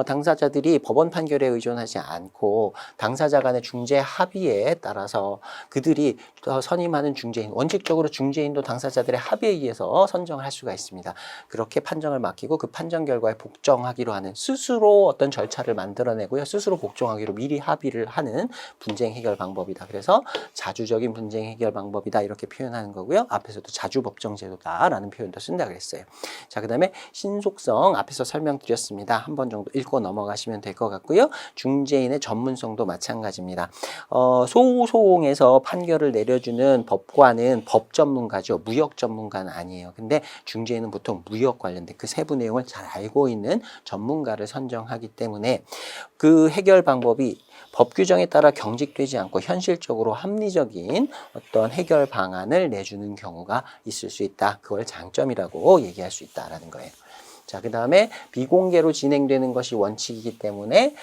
당사자들이 법원 판결에 의존하지 않고 당사자 간의 중재 합의에 따라서 그들이 선임하는 중재인, 원칙적으로 중재인도 당사자들의 합의에 의해서 선정을 할 수가 있습니다. 그렇게 판정을 맡기고 그 판정 결과에 복종하기로 하는, 스스로 어떤 절차를 만들어내고요. 스스로 복종하기로 미리 합의를 하는 분쟁 해결 방법이다. 그래서 자주적인 분쟁 해결 방법이다 이렇게 표현하는 거고요. 앞에서도 자주법정제도다라는 표현도 쓴다 그랬어요. 자, 그 다음에 신속성 앞에서 설명드렸습니다. 한 번 정도 읽고 넘어가시면 될 것 같고요. 중재인의 전문성도 마찬가지입니다. 소송에서 판결을 내려주는 법관은 법 전문가죠. 무역 전문가는 아니에요. 근데 중재인은 보통 무역 관련된 그 세부 내용을 잘 알고 있는 전문가를 선정하기 때문에 그 해결 방법이 법 규정에 따라 경직되지 않고 현실적으로 합리적인 어떤 해결 방안을 내주는 경우가 있을 수 있다. 그걸 장점이라고 얘기할 수 있다라는 거예요. 자, 그 다음에 비공개로 진행되는 것이 원칙이기 때문에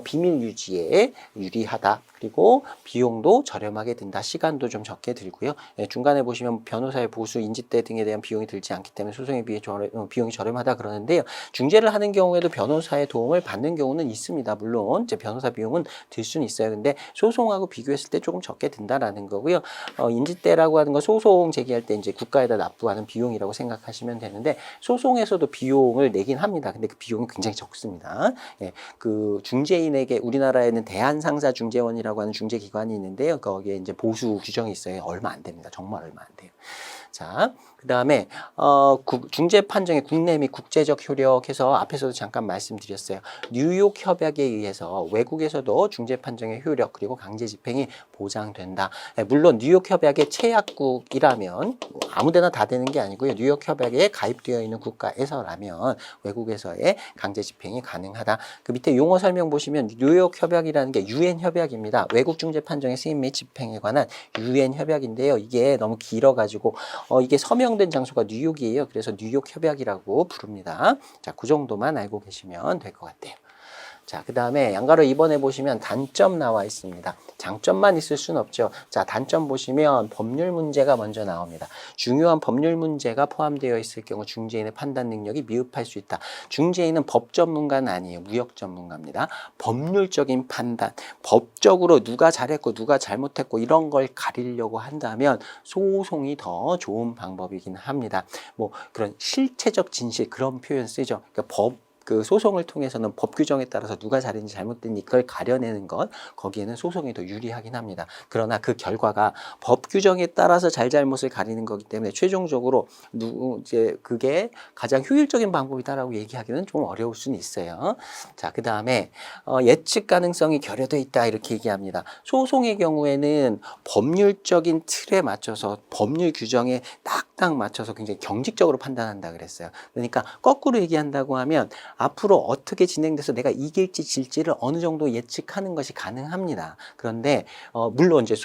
비밀 유지에 유리하다. 그리고 비용도 저렴하게 든다. 시간도 좀 적게 들고요. 중간에 보시면 변호사의 보수, 인지대 등에 대한 비용이 들지 않기 때문에 소송에 비해 비용이 저렴하다 그러는데요. 중재를 하는 경우에도 변호사의 도움을 받는 경우는 있습니다. 물론 이제 변호사 비용은 들 수는 있어요. 근데 소송하고 비교했을 때 조금 적게 든다라는 거고요. 인지대라고 하는 건 소송 제기할 때 이제 국가에다 납부하는 비용이라고 생각하시면 되는데 소송에서도 비용을 내긴 합니다. 근데 그 비용이 굉장히 적습니다. 그 중재인에게 우리나라에는 대한상사중재원이라고 하는 중재기관이 있는데요. 거기에 이제 보수 규정이 있어요. 얼마 안 됩니다. 정말 얼마 안 돼요. 자, 그 다음에 중재 판정의 국내 및 국제적 효력해서 앞에서도 잠깐 말씀드렸어요. 뉴욕 협약에 의해서 외국에서도 중재 판정의 효력 그리고 강제 집행이 보장된다. 물론 뉴욕 협약의 체약국이라면 아무데나 다 되는 게 아니고요. 뉴욕 협약에 가입되어 있는 국가에서라면 외국에서의 강제 집행이 가능하다. 그 밑에 용어 설명 보시면 뉴욕 협약이라는 게 유엔 협약입니다. 외국 중재 판정의 승인 및 집행에 관한 유엔 협약인데요. 이게 너무 길어가지고 이게 서명된 장소가 뉴욕이에요. 그래서 뉴욕 협약이라고 부릅니다. 자, 그 정도만 알고 계시면 될 것 같아요. 자, 그 다음에 양가로 2번에 보시면 단점 나와 있습니다. 장점만 있을 수는 없죠. 자, 단점 보시면 법률 문제가 먼저 나옵니다. 중요한 법률 문제가 포함되어 있을 경우 중재인의 판단 능력이 미흡할 수 있다. 중재인은 법 전문가는 아니에요. 무역 전문가입니다. 법률적인 판단, 법적으로 누가 잘했고 누가 잘못했고 이런 걸 가리려고 한다면 소송이 더 좋은 방법이긴 합니다. 뭐 그런 실체적 진실 그런 표현 쓰죠. 그러니까 그 소송을 통해서는 법 규정에 따라서 누가 잘했는지 잘못됐는지 그걸 가려내는 것, 거기에는 소송이 더 유리하긴 합니다. 그러나 그 결과가 법 규정에 따라서 잘잘못을 가리는 거기 때문에 최종적으로 이제 그게 가장 효율적인 방법이다라고 얘기하기는 좀 어려울 수는 있어요. 자, 그 다음에 예측 가능성이 결여돼 있다 이렇게 얘기합니다. 소송의 경우에는 법률적인 틀에 맞춰서 법률 규정에 딱딱 맞춰서 굉장히 경직적으로 판단한다 그랬어요. 그러니까 거꾸로 얘기한다고 하면 앞으로 어떻게 진행돼서 내가 이길지 질지를 어느 정도 예측하는 것이 가능합니다. 그런데 물론 이제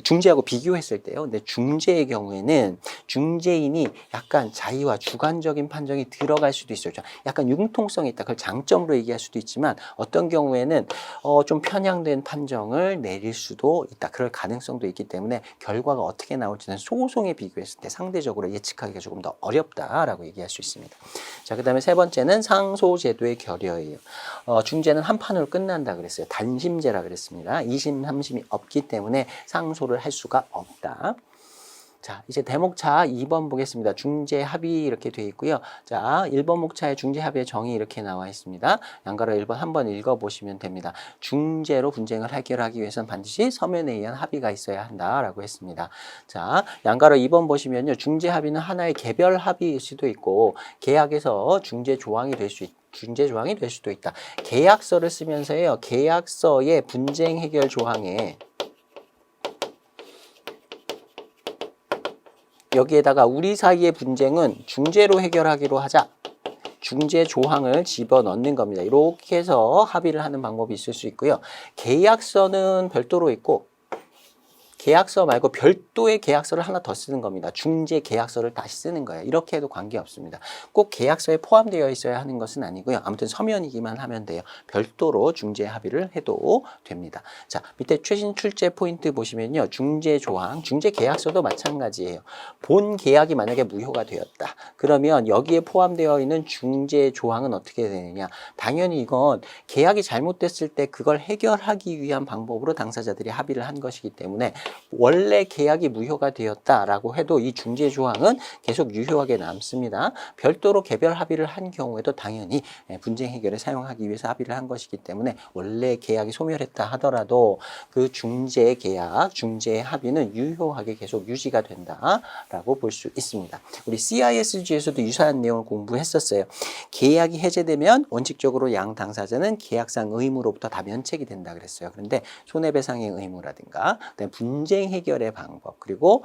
중재하고 비교했을 때요. 근데 중재의 경우에는 중재인이 약간 자의와 주관적인 판정이 들어갈 수도 있어요. 약간 융통성이 있다. 그걸 장점으로 얘기할 수도 있지만 어떤 경우에는 좀 편향된 판정을 내릴 수도 있다. 그럴 가능성도 있기 때문에 결과가 어떻게 나올지는 소송에 비교했을 때 상대적으로 예측하기가 조금 더 어렵다라고 얘기할 수 있습니다. 자, 그 다음에 세 번째는 상소제도의 결여예요. 중재는 한 판으로 끝난다 그랬어요. 단심제라 그랬습니다. 2심, 3심이 없기 때문에 상소를 할 수가 없다. 자, 이제 대목차 2번 보겠습니다. 중재 합의 이렇게 되어 있고요. 자, 1번 목차의 중재 합의의 정의 이렇게 나와 있습니다. 양가로 1번 한번 읽어보시면 됩니다. 중재로 분쟁을 해결하기 위해서는 반드시 서면에 의한 합의가 있어야 한다라고 했습니다. 자, 양가로 2번 보시면요. 중재 합의는 하나의 개별 합의일 수도 있고 계약에서 중재 조항이 될 수도 있다. 계약서를 쓰면서요. 계약서의 분쟁 해결 조항에 여기에다가 우리 사이의 분쟁은 중재로 해결하기로 하자. 중재 조항을 집어넣는 겁니다. 이렇게 해서 합의를 하는 방법이 있을 수 있고요. 계약서는 별도로 있고 계약서 말고 별도의 계약서를 하나 더 쓰는 겁니다. 중재 계약서를 다시 쓰는 거예요. 이렇게 해도 관계없습니다. 꼭 계약서에 포함되어 있어야 하는 것은 아니고요. 아무튼 서면이기만 하면 돼요. 별도로 중재 합의를 해도 됩니다. 자, 밑에 최신 출제 포인트 보시면요. 중재 조항, 중재 계약서도 마찬가지예요. 본 계약이 만약에 무효가 되었다. 그러면 여기에 포함되어 있는 중재 조항은 어떻게 되느냐? 당연히 이건 계약이 잘못됐을 때 그걸 해결하기 위한 방법으로 당사자들이 합의를 한 것이기 때문에 원래 계약이 무효가 되었다라고 해도 이 중재 조항은 계속 유효하게 남습니다. 별도로 개별 합의를 한 경우에도 당연히 분쟁 해결에 사용하기 위해서 합의를 한 것이기 때문에 원래 계약이 소멸했다 하더라도 그 중재 계약, 중재 합의는 유효하게 계속 유지가 된다라고 볼 수 있습니다. 우리 CISG에서도 유사한 내용을 공부했었어요. 계약이 해제되면 원칙적으로 양 당사자는 계약상 의무로부터 다 면책이 된다 그랬어요. 그런데 손해배상의 의무라든가 분쟁 해결의 방법 그리고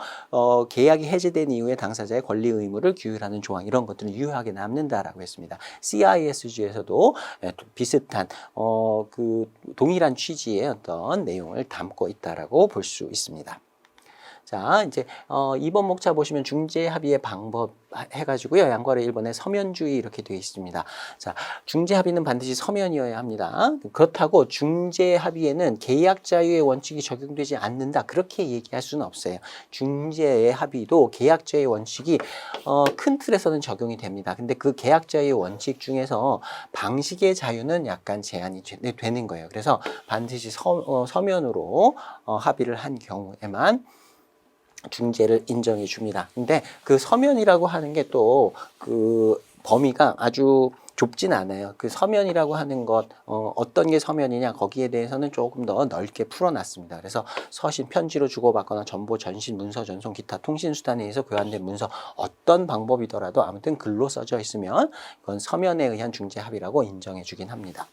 계약이 해제된 이후에 당사자의 권리 의무를 규율하는 조항 이런 것들은 유효하게 남는다라고 했습니다. CISG에서도 비슷한 그 동일한 취지의 어떤 내용을 담고 있다라고 볼 수 있습니다. 자, 이제 2번 목차 보시면 중재 합의의 방법 해가지고요. 양괄호 1번에 서면주의 이렇게 되어 있습니다. 자, 중재 합의는 반드시 서면이어야 합니다. 그렇다고 중재 합의에는 계약 자유의 원칙이 적용되지 않는다. 그렇게 얘기할 수는 없어요. 중재의 합의도 계약 자유의 원칙이 큰 틀에서는 적용이 됩니다. 근데 그 계약 자유의 원칙 중에서 방식의 자유는 약간 제한이 되는 거예요. 그래서 반드시 서면으로 합의를 한 경우에만 중재를 인정해 줍니다. 근데 그 서면이라고 하는 게 또 그 범위가 아주 좁진 않아요. 그 서면이라고 하는 것 어떤 게 서면이냐 거기에 대해서는 조금 더 넓게 풀어놨습니다. 그래서 서신 편지로 주고받거나 전보 전신 문서 전송 기타 통신수단에 의해서 교환된 문서 어떤 방법이더라도 아무튼 글로 써져 있으면 그건 서면에 의한 중재 합의라고 인정해 주긴 합니다.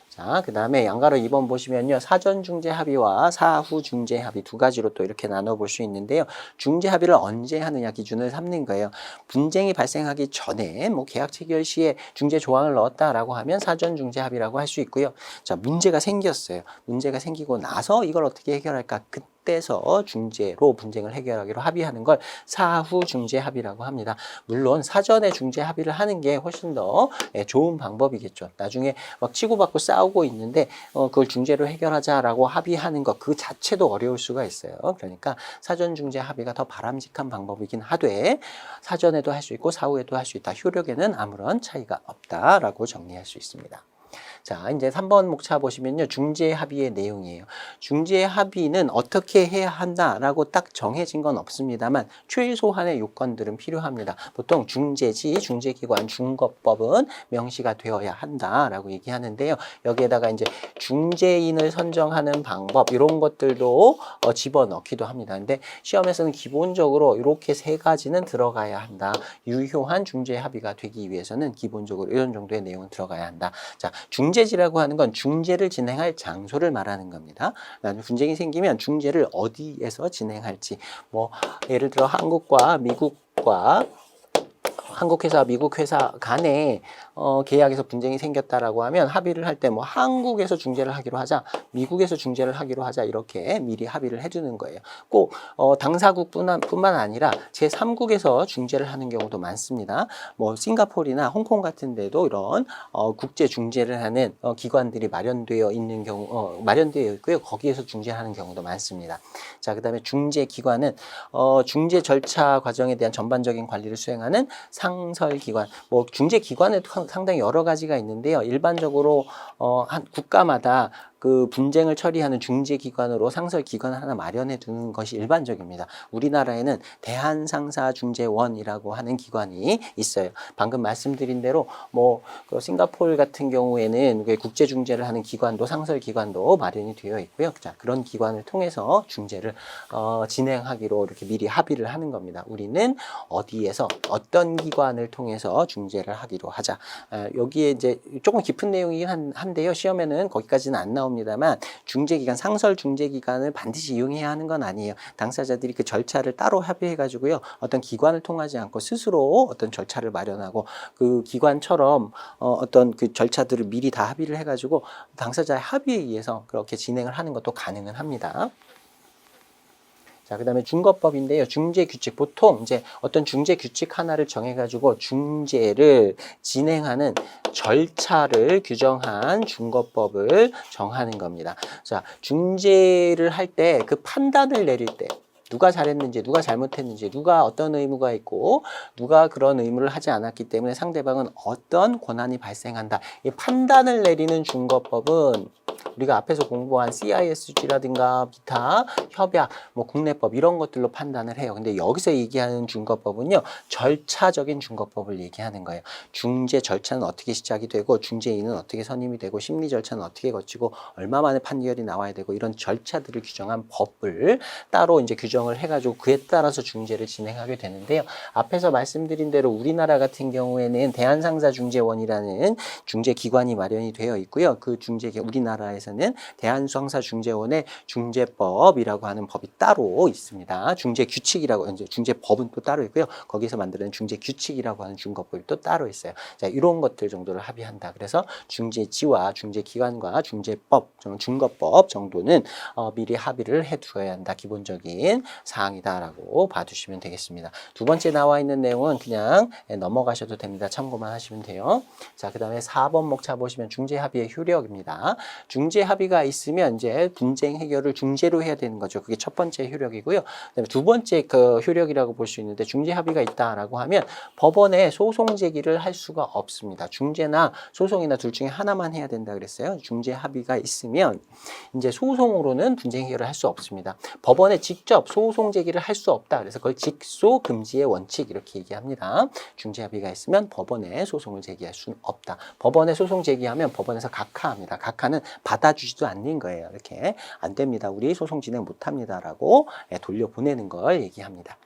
자, 그 다음에 양가로 2번 보시면요. 사전 중재 합의와 사후 중재 합의 두 가지로 또 이렇게 나눠볼 수 있는데요. 중재 합의를 언제 하느냐 기준을 삼는 거예요. 분쟁이 발생하기 전에 뭐 계약 체결 시에 중재 조항을 넣었다라고 하면 사전 중재 합의라고 할 수 있고요. 자, 문제가 생겼어요. 문제가 생기고 나서 이걸 어떻게 해결할까? 그때서 중재로 분쟁을 해결하기로 합의하는 걸 사후 중재 합의라고 합니다. 물론 사전에 중재 합의를 하는 게 훨씬 더 좋은 방법이겠죠. 나중에 막 치고받고 싸우고 있는데 그걸 중재로 해결하자라고 합의하는 것 그 자체도 어려울 수가 있어요. 그러니까 사전 중재 합의가 더 바람직한 방법이긴 하되 사전에도 할 수 있고 사후에도 할 수 있다. 효력에는 아무런 차이가 없다라고 정리할 수 있습니다. 자, 이제 3번 목차 보시면요. 중재 합의의 내용이에요. 중재 합의는 어떻게 해야 한다라고 딱 정해진 건 없습니다만 최소한의 요건들은 필요합니다. 보통 중재지, 중재기관, 중거법은 명시가 되어야 한다라고 얘기하는데요. 여기에다가 이제 중재인을 선정하는 방법 이런 것들도 집어넣기도 합니다. 근데 시험에서는 기본적으로 이렇게 세 가지는 들어가야 한다. 유효한 중재 합의가 되기 위해서는 기본적으로 이런 정도의 내용은 들어가야 한다. 자, 중재지라고 하는 건 중재를 진행할 장소를 말하는 겁니다. 나중에 분쟁이 생기면 중재를 어디에서 진행할지, 뭐 예를 들어 한국과 미국과 한국 회사, 미국 회사 간에 계약에서 분쟁이 생겼다라고 하면 합의를 할 때 뭐 한국에서 중재를 하기로 하자, 미국에서 중재를 하기로 하자 이렇게 미리 합의를 해두는 거예요. 꼭 당사국뿐만 아니라 제3국에서 중재를 하는 경우도 많습니다. 뭐 싱가포르나 홍콩 같은 데도 이런 국제 중재를 하는 기관들이 마련되어 있는 경우 마련되어 있고요. 거기에서 중재하는 경우도 많습니다. 자, 그다음에 중재 기관은 중재 절차 과정에 대한 전반적인 관리를 수행하는 상설기관, 뭐 중재기관에도 상당히 여러 가지가 있는데요. 일반적으로 한 국가마다 그 분쟁을 처리하는 중재기관으로 상설기관을 하나 마련해 두는 것이 일반적입니다. 우리나라에는 대한상사중재원이라고 하는 기관이 있어요. 방금 말씀드린 대로 뭐 그 싱가포르 같은 경우에는 국제중재를 하는 기관도 상설기관도 마련이 되어 있고요. 자, 그런 기관을 통해서 중재를 진행하기로 이렇게 미리 합의를 하는 겁니다. 우리는 어디에서 어떤 기관을 통해서 중재를 하기로 하자. 여기에 이제 조금 깊은 내용이긴 한데요. 시험에는 거기까지는 안 나옵니다만 중재기관, 상설 중재기관을 반드시 이용해야 하는 건 아니에요. 당사자들이 그 절차를 따로 합의해가지고요. 어떤 기관을 통하지 않고 스스로 어떤 절차를 마련하고 그 기관처럼 어떤 그 절차들을 미리 다 합의를 해가지고 당사자의 합의에 의해서 그렇게 진행을 하는 것도 가능은 합니다. 자, 그다음에 중거법인데요. 중재 규칙. 보통 이제 어떤 중재 규칙 하나를 정해가지고 중재를 진행하는 절차를 규정한 중거법을 정하는 겁니다. 자, 중재를 할 때 그 판단을 내릴 때 누가 잘했는지, 누가 잘못했는지, 누가 어떤 의무가 있고, 누가 그런 의무를 하지 않았기 때문에 상대방은 어떤 권한이 발생한다. 이 판단을 내리는 중거법은 우리가 앞에서 공부한 CISG라든가 기타 협약, 뭐 국내법 이런 것들로 판단을 해요. 근데 여기서 얘기하는 중거법은요, 절차적인 중거법을 얘기하는 거예요. 중재 절차는 어떻게 시작이 되고, 중재인은 어떻게 선임이 되고, 심리 절차는 어떻게 거치고, 얼마 만에 판결이 나와야 되고, 이런 절차들을 규정한 법을 따로 이제 규정을 해가지고 그에 따라서 중재를 진행하게 되는데요. 앞에서 말씀드린 대로 우리나라 같은 경우에는 대한상사중재원이라는 중재기관이 마련이 되어 있고요. 그 우리나라에서는 대한상사중재원의 중재법이라고 하는 법이 따로 있습니다. 중재규칙이라고, 이제 중재법은 또 따로 있고요. 거기서 만드는 중재규칙이라고 하는 중거법이 또 따로 있어요. 자, 이런 것들 정도를 합의한다. 그래서 중재지와 중재기관과 중재법, 중거법 정도는 미리 합의를 해두어야 한다. 기본적인 사항이다라고 봐두시면 되겠습니다. 두 번째 나와 있는 내용은 그냥 넘어가셔도 됩니다. 참고만 하시면 돼요. 자, 그 다음에 4번 목차 보시면 중재합의의 효력입니다. 중재합의가 있으면 이제 분쟁 해결을 중재로 해야 되는 거죠. 그게 첫 번째 효력이고요. 그다음에 두 번째 그 효력이라고 볼 수 있는데, 중재합의가 있다라고 하면 법원에 소송 제기를 할 수가 없습니다. 중재나 소송이나 둘 중에 하나만 해야 된다 그랬어요. 중재합의가 있으면 이제 소송으로는 분쟁 해결을 할 수 없습니다. 법원에 직접 소송 제기를 할 수 없다. 그래서 그걸 직소 금지의 원칙 이렇게 얘기합니다. 중재합의가 있으면 법원에 소송을 제기할 수는 없다. 법원에 소송 제기하면 법원에서 각하합니다. 각하는 받아주지도 않는 거예요. 이렇게 안 됩니다. 우리 소송 진행 못합니다라고 돌려보내는 걸 얘기합니다.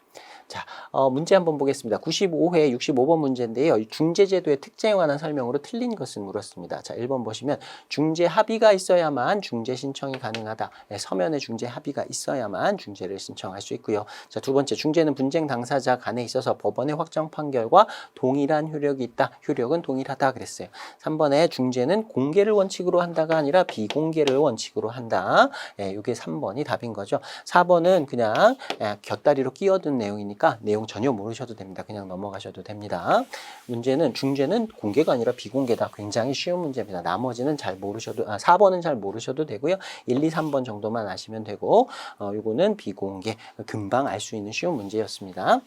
자, 문제 한번 보겠습니다. 95회 65번 문제인데요. 중재제도의 특징에 관한 설명으로 틀린 것을 물었습니다. 자, 1번 보시면 중재 합의가 있어야만 중재 신청이 가능하다. 서면에 중재 합의가 있어야만 중재를 신청할 수 있고요. 자, 두 번째, 중재는 분쟁 당사자 간에 있어서 법원의 확정 판결과 동일한 효력이 있다. 효력은 동일하다 그랬어요. 3번에 중재는 공개를 원칙으로 한다가 아니라 비공개를 원칙으로 한다. 이게 3번이 답인 거죠. 4번은 그냥 곁다리로 끼어든 내용이니까 내용 전혀 모르셔도 됩니다. 그냥 넘어가셔도 됩니다. 문제는 중재는 공개가 아니라 비공개다. 굉장히 쉬운 문제입니다. 나머지는 잘 모르셔도 4번은 잘 모르셔도 되고요. 1, 2, 3번 정도만 아시면 되고 요거는 비공개. 금방 알 수 있는 쉬운 문제였습니다.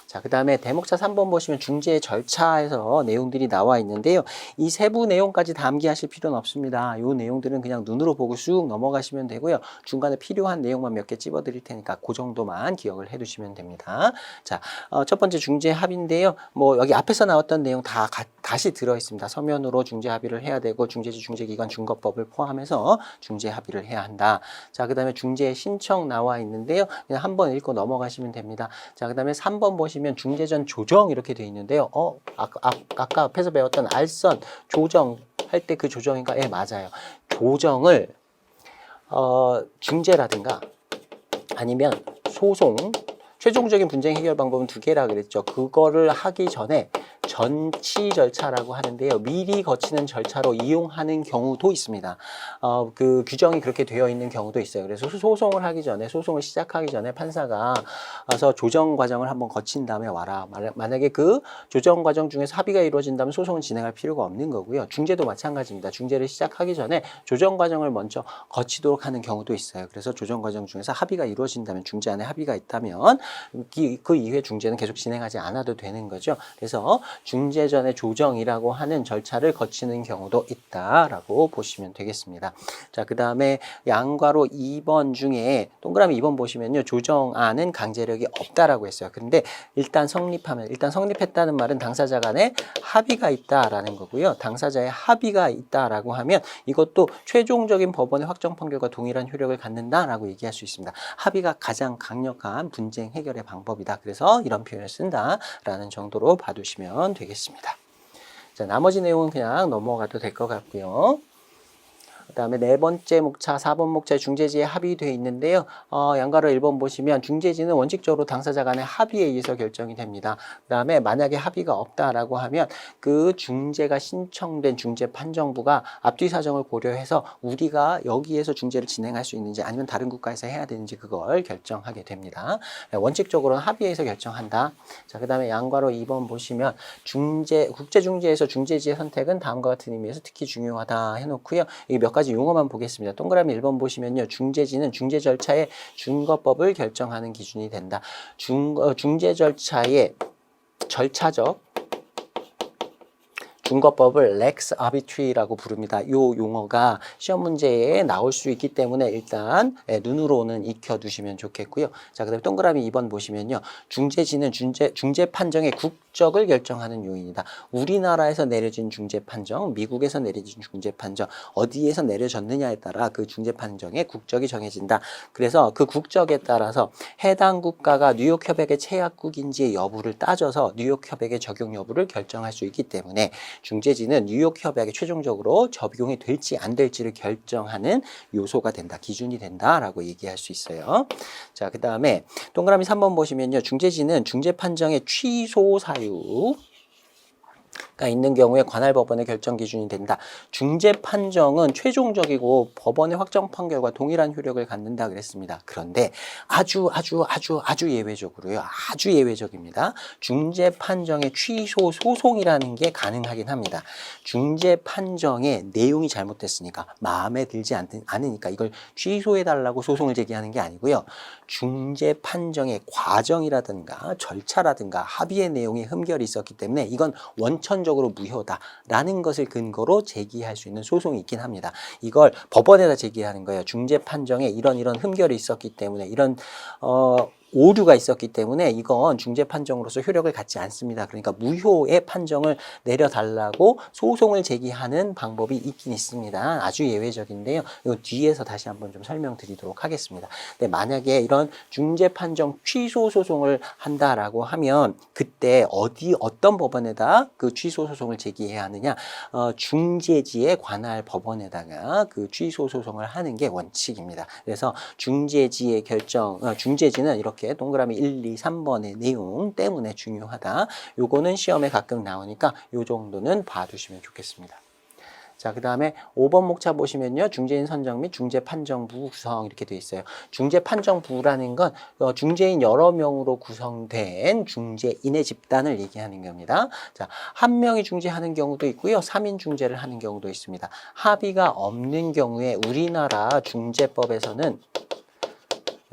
자, 그 다음에 대목차 3번 보시면 중재 절차에서 내용들이 나와 있는데요. 이 세부 내용까지 다 암기하실 필요는 없습니다. 이 내용들은 그냥 눈으로 보고 쑥 넘어가시면 되고요. 중간에 필요한 내용만 몇 개 찝어드릴 테니까 그 정도만 기억을 해두시면 됩니다. 자, 첫 번째 중재 합의인데요. 뭐 여기 앞에서 나왔던 내용 다 다시 들어있습니다. 서면으로 중재 합의를 해야 되고 중재지 중재기관 중거법을 포함해서 중재 합의를 해야 한다. 자, 그 다음에 중재 신청 나와 있는데요. 그냥 한번 읽고 넘어가시면 됩니다. 자, 그 다음에 3번 보시면 중재전 조정 이렇게 되어 있는데요. 아까 앞에서 배웠던 알선 조정 할 때 그 조정인가? 예, 맞아요. 조정을 중재라든가 아니면 소송, 최종적인 분쟁 해결 방법은 두 개라 그랬죠. 그거를 하기 전에 전치 절차라고 하는데요. 미리 거치는 절차로 이용하는 경우도 있습니다. 그 규정이 그렇게 되어 있는 경우도 있어요. 그래서 소송을 하기 전에, 소송을 시작하기 전에 판사가 와서 조정 과정을 한번 거친 다음에 와라. 만약에 그 조정 과정 중에서 합의가 이루어진다면 소송은 진행할 필요가 없는 거고요. 중재도 마찬가지입니다. 중재를 시작하기 전에 조정 과정을 먼저 거치도록 하는 경우도 있어요. 그래서 조정 과정 중에서 합의가 이루어진다면, 중재 안에 합의가 있다면 그 이후에 중재는 계속 진행하지 않아도 되는 거죠. 그래서 중재 전에 조정이라고 하는 절차를 거치는 경우도 있다라고 보시면 되겠습니다. 자, 그 다음에 양괄호 2번 중에 동그라미 2번 보시면요. 조정안은 강제력이 없다라고 했어요. 그런데 일단 성립했다는 말은 당사자 간에 합의가 있다라는 거고요. 당사자의 합의가 있다라고 하면 이것도 최종적인 법원의 확정 판결과 동일한 효력을 갖는다라고 얘기할 수 있습니다. 합의가 가장 강력한 분쟁 해결의 방법이다. 그래서 이런 표현을 쓴다라는 정도로 봐두시면 되겠습니다. 자, 나머지 내용은 그냥 넘어가도 될 것 같고요. 그다음에 네 번째 목차, 4번 목차 중재지에 합의되어 있는데요. 양가로 1번 보시면 중재지는 원칙적으로 당사자 간의 합의에 의해서 결정이 됩니다. 그다음에 만약에 합의가 없다라고 하면 그 중재가 신청된 중재판정부가 앞뒤 사정을 고려해서 우리가 여기에서 중재를 진행할 수 있는지 아니면 다른 국가에서 해야 되는지 그걸 결정하게 됩니다. 원칙적으로는 합의해서 결정한다. 자, 그다음에 양가로 2번 보시면 국제중재에서 중재지의 선택은 다음과 같은 의미에서 특히 중요하다 해놓고요. 이 몇 가지 용어만 보겠습니다. 동그라미 1번 보시면요. 중재지는 중재 절차의 준거법을 결정하는 기준이 된다. 중재 절차의 절차적 준거법을 렉스 아비트리라고 부릅니다. 이 용어가 시험 문제에 나올 수 있기 때문에 일단 눈으로는 익혀두시면 좋겠고요. 자, 그다음에 동그라미 2번 보시면요. 중재지는 중재 판정의 국적을 결정하는 요인이다. 우리나라에서 내려진 중재 판정, 미국에서 내려진 중재 판정, 어디에서 내려졌느냐에 따라 그 중재 판정의 국적이 정해진다. 그래서 그 국적에 따라서 해당 국가가 뉴욕 협약의 체약국인지의 여부를 따져서 뉴욕 협약의 적용 여부를 결정할 수 있기 때문에 중재지는 뉴욕 협약에 최종적으로 적용이 될지 안 될지를 결정하는 요소가 된다. 기준이 된다라고 얘기할 수 있어요. 자, 그다음에 동그라미 3번 보시면요. 중재지는 중재 판정의 취소 사유 가 있는 경우에 관할 법원의 결정 기준이 된다. 중재 판정은 최종적이고 법원의 확정 판결과 동일한 효력을 갖는다 그랬습니다. 그런데 아주 예외적으로요. 아주 예외적입니다. 중재 판정의 취소 소송이라는 게 가능하긴 합니다. 중재 판정의 내용이 잘못됐으니까 마음에 들지 않으니까 이걸 취소해달라고 소송을 제기하는 게 아니고요. 중재 판정의 과정이라든가 절차라든가 합의의 내용에 흠결이 있었기 때문에 이건 원천적으로 무효다라는 것을 근거로 제기할 수 있는 소송이 있긴 합니다. 이걸 법원에다 제기하는 거예요. 중재 판정에 이런 흠결이 있었기 때문에 이런 오류가 있었기 때문에 이건 중재 판정으로서 효력을 갖지 않습니다. 그러니까 무효의 판정을 내려달라고 소송을 제기하는 방법이 있긴 있습니다. 아주 예외적인데요. 이 뒤에서 다시 한번 좀 설명드리도록 하겠습니다. 근데 만약에 이런 중재 판정 취소 소송을 한다라고 하면 그때 어떤 법원에다 그 취소 소송을 제기해야 하느냐? 중재지의 관할 법원에다가 그 취소 소송을 하는 게 원칙입니다. 그래서 중재지의 중재지는 이렇게 동그라미 1, 2, 3번의 내용 때문에 중요하다. 요거는 시험에 가끔 나오니까 요 정도는 봐두시면 좋겠습니다. 자, 그 다음에 5번 목차 보시면요. 중재인 선정 및 중재판정부 구성 이렇게 되어 있어요. 중재판정부라는 건 중재인 여러 명으로 구성된 중재인의 집단을 얘기하는 겁니다. 자, 한 명이 중재하는 경우도 있고요. 3인 중재를 하는 경우도 있습니다. 합의가 없는 경우에 우리나라 중재법에서는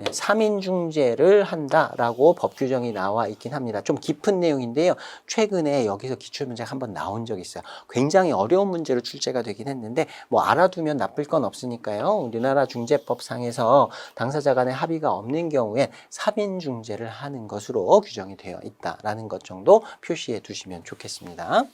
3인 중재를 한다라고 법 규정이 나와 있긴 합니다. 좀 깊은 내용인데요. 최근에 여기서 기출문제가 한번 나온 적이 있어요. 굉장히 어려운 문제로 출제가 되긴 했는데 뭐 알아두면 나쁠 건 없으니까요. 우리나라 중재법상에서 당사자 간의 합의가 없는 경우에 3인 중재를 하는 것으로 규정이 되어 있다라는 것 정도 표시해 두시면 좋겠습니다.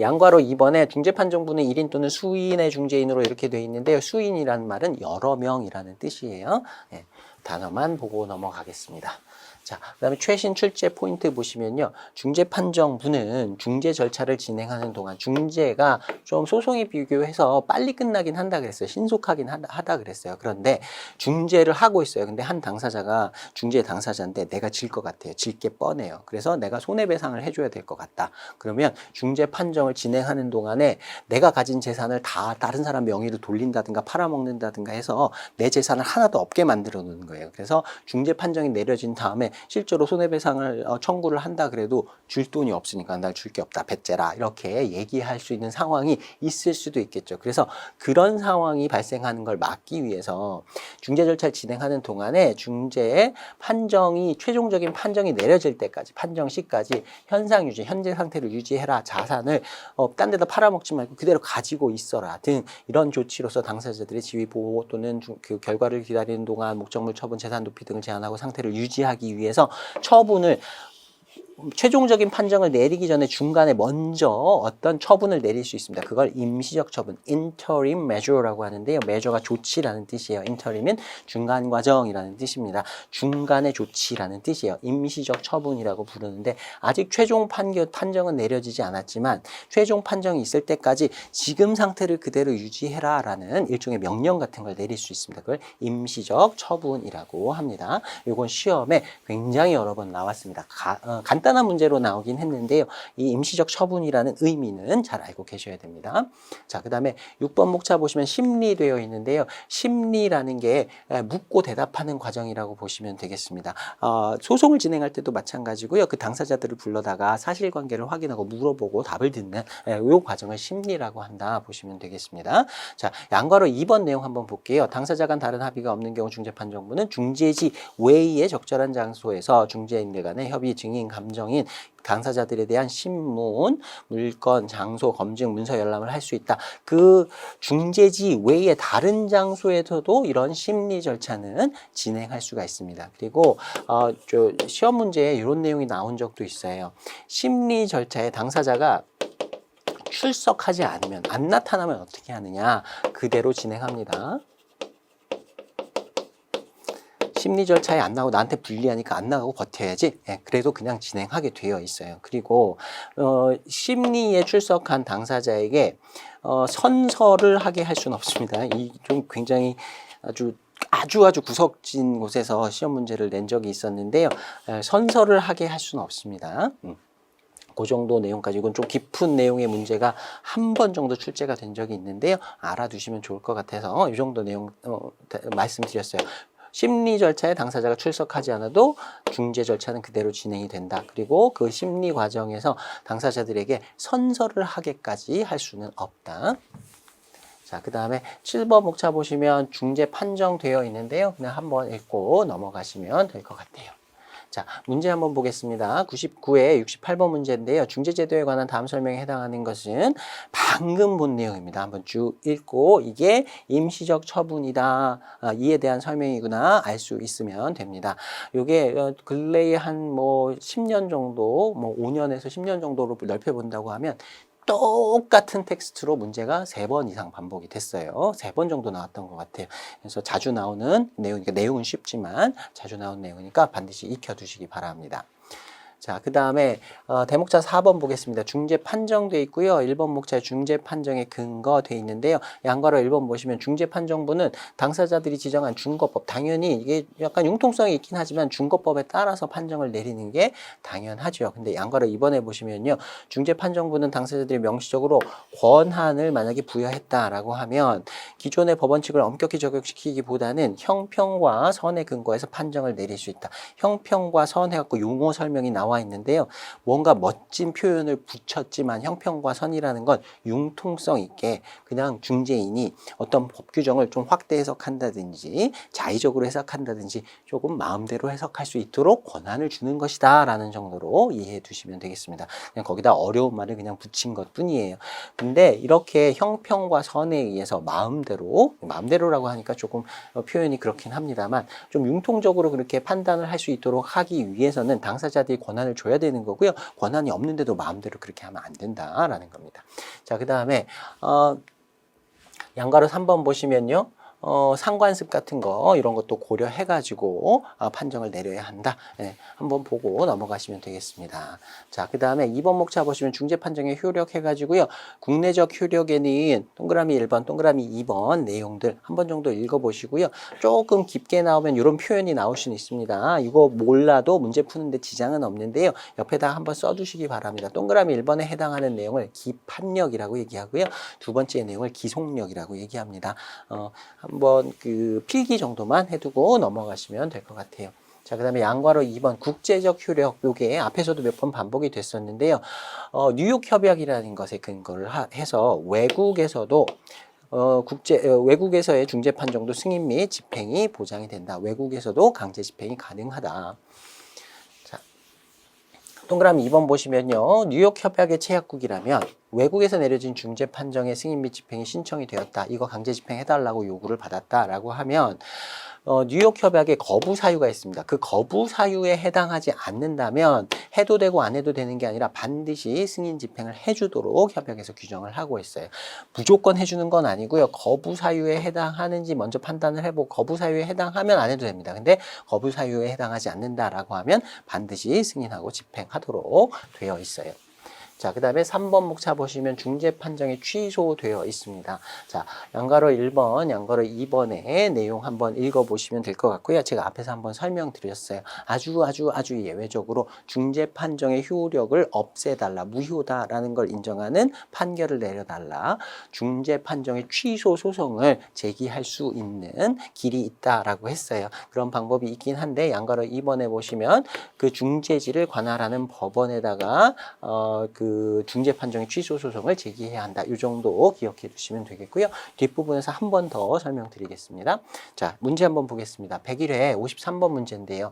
양괄호 2번에 중재판정부는 1인 또는 수인의 중재인으로 이렇게 되어 있는데요. 수인이라는 말은 여러 명이라는 뜻이에요. 네, 단어만 보고 넘어가겠습니다. 자, 그 다음에 최신 출제 포인트 보시면요. 중재판정부는 중재 절차를 진행하는 동안 중재가 좀 소송에 비교해서 빨리 끝나긴 한다 그랬어요. 신속하긴 하다 그랬어요. 그런데 중재를 하고 있어요. 근데 한 당사자가 중재 당사자인데 내가 질 것 같아요. 질 게 뻔해요. 그래서 내가 손해배상을 해줘야 될 것 같다. 그러면 중재 판정을 진행하는 동안에 내가 가진 재산을 다 다른 사람 명의로 돌린다든가 팔아먹는다든가 해서 내 재산을 하나도 없게 만들어 놓는 거예요. 그래서 중재 판정이 내려진 다음에 실제로 손해배상을 청구를 한다 그래도 줄 돈이 없으니까 날 줄 게 없다 배째라 이렇게 얘기할 수 있는 상황이 있을 수도 있겠죠. 그래서 그런 상황이 발생하는 걸 막기 위해서 중재 절차를 진행하는 동안에 중재의 판정이 최종적인 판정이 내려질 때까지 판정 시까지 현상 유지 현재 상태를 유지해라 자산을 딴 데다 팔아먹지 말고 그대로 가지고 있어라 등 이런 조치로서 당사자들의 지위 보호 또는 그 결과를 기다리는 동안 목적물 처분 재산 도피 등을 제한하고 상태를 유지하기 위해서 처분을 최종적인 판정을 내리기 전에 중간에 먼저 어떤 처분을 내릴 수 있습니다. 그걸 임시적 처분, interim measure라고 하는데요. measure가 조치라는 뜻이에요. interim은 중간 과정이라는 뜻입니다. 중간의 조치라는 뜻이에요. 임시적 처분이라고 부르는데 아직 최종 판정은 내려지지 않았지만 최종 판정이 있을 때까지 지금 상태를 그대로 유지해라 라는 일종의 명령 같은 걸 내릴 수 있습니다. 그걸 임시적 처분이라고 합니다. 이건 시험에 굉장히 여러 번 나왔습니다. 간단한 문제로 나오긴 했는데요. 이 임시적 처분이라는 의미는 잘 알고 계셔야 됩니다. 자, 그 다음에 6번 목차 보시면 심리되어 있는데요. 심리라는 게 묻고 대답하는 과정이라고 보시면 되겠습니다. 소송을 진행할 때도 마찬가지고요. 그 당사자들을 불러다가 사실관계를 확인하고 물어보고 답을 듣는 이 과정을 심리라고 한다 보시면 되겠습니다. 자, 양과로 2번 내용 한번 볼게요. 당사자 간 다른 합의가 없는 경우 중재판정부는 중재지 외의 적절한 장소에서 중재인들 간의 협의, 증인, 감정인, 당사자들에 대한 신문, 물건, 장소, 검증, 문서 열람을 할 수 있다. 그 중재지 외의 다른 장소에서도 이런 심리 절차는 진행할 수가 있습니다. 그리고 시험 문제에 이런 내용이 나온 적도 있어요. 심리 절차에 당사자가 출석하지 않으면, 안 나타나면 어떻게 하느냐, 그대로 진행합니다. 심리 절차에 안 나오고 나한테 불리하니까 안 나가고 버텨야지. 그래도 그냥 진행하게 되어 있어요. 그리고 심리에 출석한 당사자에게 선서를 하게 할 수는 없습니다. 이 좀 굉장히 아주 구석진 곳에서 시험 문제를 낸 적이 있었는데요. 선서를 하게 할 수는 없습니다. 그 정도 내용까지, 이건 좀 깊은 내용의 문제가 한 번 정도 출제가 된 적이 있는데요. 알아두시면 좋을 것 같아서 이 정도 내용 말씀드렸어요. 심리 절차에 당사자가 출석하지 않아도 중재 절차는 그대로 진행이 된다. 그리고 그 심리 과정에서 당사자들에게 선서를 하게까지 할 수는 없다. 자, 그 다음에 7번 목차 보시면 중재 판정되어 있는데요. 그냥 한번 읽고 넘어가시면 될 것 같아요. 자, 문제 한번 보겠습니다. 99회 68번 문제인데요. 중재제도에 관한 다음 설명에 해당하는 것은 방금 본 내용입니다. 한번 쭉 읽고 이게 임시적 처분이다. 이에 대한 설명이구나 알 수 있으면 됩니다. 이게 근래에 한 10년 정도, 5년에서 10년 정도로 넓혀본다고 하면 똑같은 텍스트로 문제가 3번 이상 반복이 됐어요. 3번 정도 나왔던 것 같아요. 그래서 자주 나오는 내용이니까, 내용은 쉽지만 자주 나오는 내용이니까 반드시 익혀두시기 바랍니다. 자, 그 다음에 대목차 4번 보겠습니다. 중재 판정돼 있고요. 1번 목차에 중재 판정의 근거 돼 있는데요. 양과로 1번 보시면 중재 판정부는 당사자들이 지정한 준거법, 당연히 이게 약간 융통성이 있긴 하지만 준거법에 따라서 판정을 내리는 게 당연하죠. 근데 양과로 2번에 보시면요. 중재 판정부는 당사자들이 명시적으로 권한을 만약에 부여했다라고 하면 기존의 법원 측을 엄격히 적용시키기보다는 형평과 선의 근거에서 판정을 내릴 수 있다. 형평과 선 해갖고 용어 설명이 나와 있는데요. 뭔가 멋진 표현을 붙였지만 형평과 선이라는 건 융통성 있게 그냥 중재인이 어떤 법 규정을 좀 확대 해석한다든지 자의적으로 해석한다든지 조금 마음대로 해석할 수 있도록 권한을 주는 것이다 라는 정도로 이해해 두시면 되겠습니다. 그냥 거기다 어려운 말을 그냥 붙인 것 뿐이에요. 근데 이렇게 형평과 선에 의해서 마음대로라고 하니까 조금 표현이 그렇긴 합니다만 좀 융통적으로 그렇게 판단을 할 수 있도록 하기 위해서는 당사자들이 권한을 줘야 되는 거고요. 권한이 없는데도 마음대로 그렇게 하면 안 된다라는 겁니다. 자, 그 다음에 양가로 3번 보시면요. 상관습 같은 거 이런 것도 고려해가지고 판정을 내려야 한다. 한번 보고 넘어가시면 되겠습니다. 자, 그 다음에 2번 목차 보시면 중재 판정의 효력 해가지고요. 국내적 효력에는 동그라미 1번, 동그라미 2번 내용들 한번 정도 읽어보시고요. 조금 깊게 나오면 이런 표현이 나올 수는 있습니다. 이거 몰라도 문제 푸는데 지장은 없는데요. 옆에다 한번 써두시기 바랍니다. 동그라미 1번에 해당하는 내용을 기판력이라고 얘기하고요. 두 번째 내용을 기속력이라고 얘기합니다. 한번 그 필기 정도만 해두고 넘어가시면 될 것 같아요. 자, 그 다음에 양과로 2번 국제적 효력, 요게 앞에서도 몇 번 반복이 됐었는데요. 뉴욕 협약이라는 것에 근거를 해서 외국에서도 외국에서의 중재 판정도 승인 및 집행이 보장이 된다. 외국에서도 강제 집행이 가능하다. 동그라미 2번 보시면요. 뉴욕 협약의 체약국이라면 외국에서 내려진 중재 판정의 승인 및 집행이 신청이 되었다. 이거 강제 집행해달라고 요구를 받았다라고 하면 뉴욕 협약에 거부 사유가 있습니다. 그 거부 사유에 해당하지 않는다면 해도 되고 안 해도 되는 게 아니라 반드시 승인 집행을 해주도록 협약에서 규정을 하고 있어요. 무조건 해주는 건 아니고요. 거부 사유에 해당하는지 먼저 판단을 해보고 거부 사유에 해당하면 안 해도 됩니다. 근데 거부 사유에 해당하지 않는다라고 하면 반드시 승인하고 집행하도록 되어 있어요. 자, 그 다음에 3번 목차 보시면 중재 판정이 취소되어 있습니다. 자, 양가로 1번, 양가로 2번의 내용 한번 읽어보시면 될 것 같고요. 제가 앞에서 한번 설명드렸어요. 아주 예외적으로 중재 판정의 효력을 없애달라, 무효다라는 걸 인정하는 판결을 내려달라, 중재 판정의 취소 소송을 제기할 수 있는 길이 있다라고 했어요. 그런 방법이 있긴 한데 양가로 2번에 보시면 그 중재지를 관할하는 법원에다가 그 중재 판정의 취소 소송을 제기해야 한다. 이 정도 기억해 주시면 되겠고요. 뒷부분에서 한 번 더 설명드리겠습니다. 자, 문제 한번 보겠습니다. 101회 53번 문제인데요.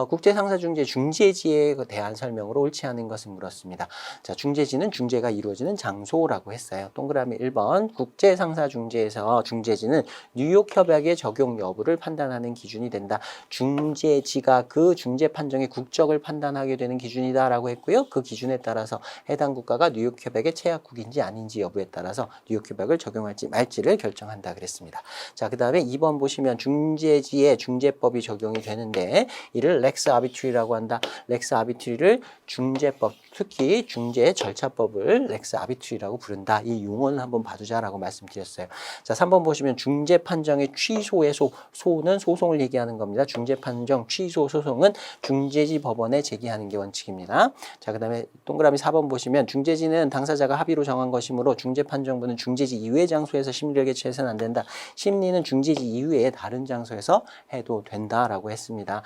국제상사중재 중재지에 대한 설명으로 옳지 않은 것을 물었습니다. 자, 중재지는 중재가 이루어지는 장소라고 했어요. 동그라미 1번 국제상사중재에서 중재지는 뉴욕 협약의 적용 여부를 판단하는 기준이 된다. 중재지가 그 중재 판정의 국적을 판단하게 되는 기준이다라고 했고요. 그 기준에 따라서 해당 국가가 뉴욕 협약의 체약국인지 아닌지 여부에 따라서 뉴욕 협약을 적용할지 말지를 결정한다 그랬습니다. 자, 그 다음에 2번 보시면 중재지에 중재법이 적용이 되는데 이를 렉스 아비트리라고 한다. 렉스 아비트리를 중재법, 특히 중재 절차법을 렉스 아비트리라고 부른다. 이 용어는 한번 봐두자라고 말씀드렸어요. 자, 3번 보시면 중재 판정의 취소의 소는 소송을 얘기하는 겁니다. 중재 판정 취소 소송은 중재지 법원에 제기하는 게 원칙입니다. 자, 그 다음에 동그라미 4번 보시면 중재지는 당사자가 합의로 정한 것이므로 중재판정부는 중재지 이외의 장소에서 심리를 개최해서는 안 된다. 심리는 중재지 이외의 다른 장소에서 해도 된다라고 했습니다.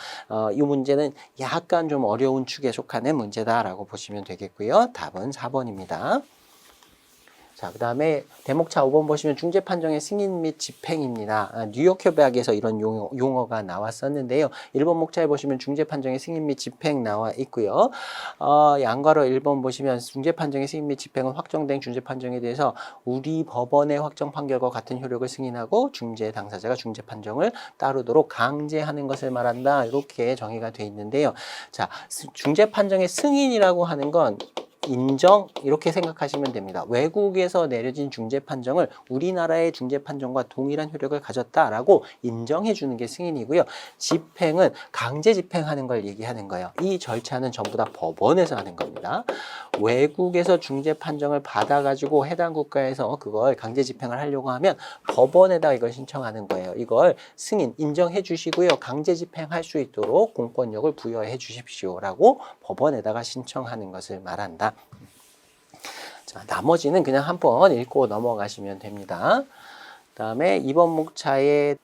이 문제는 약간 좀 어려운 축에 속하는 문제다라고 보시면 되겠고요. 답은 4번입니다. 자, 그 다음에 대목차 5번 보시면 중재 판정의 승인 및 집행입니다. 뉴욕 협약에서 이런 용어가 나왔었는데요. 1번 목차에 보시면 중재 판정의 승인 및 집행 나와 있고요. 양가로 1번 보시면 중재 판정의 승인 및 집행은 확정된 중재 판정에 대해서 우리 법원의 확정 판결과 같은 효력을 승인하고 중재 당사자가 중재 판정을 따르도록 강제하는 것을 말한다. 이렇게 정의가 되어 있는데요. 자, 중재 판정의 승인이라고 하는 건 인정 이렇게 생각하시면 됩니다. 외국에서 내려진 중재 판정을 우리나라의 중재 판정과 동일한 효력을 가졌다라고 인정해 주는 게 승인이고요. 집행은 강제 집행하는 걸 얘기하는 거예요. 이 절차는 전부 다 법원에서 하는 겁니다. 외국에서 중재 판정을 받아가지고 해당 국가에서 그걸 강제 집행을 하려고 하면 법원에다 이걸 신청하는 거예요. 이걸 승인 인정해 주시고요. 강제 집행할 수 있도록 공권력을 부여해 주십시오라고 법원에다가 신청하는 것을 말한다. 자, 나머지는 그냥 한번 읽고 넘어가시면 됩니다. 그 다음에 2번 목차에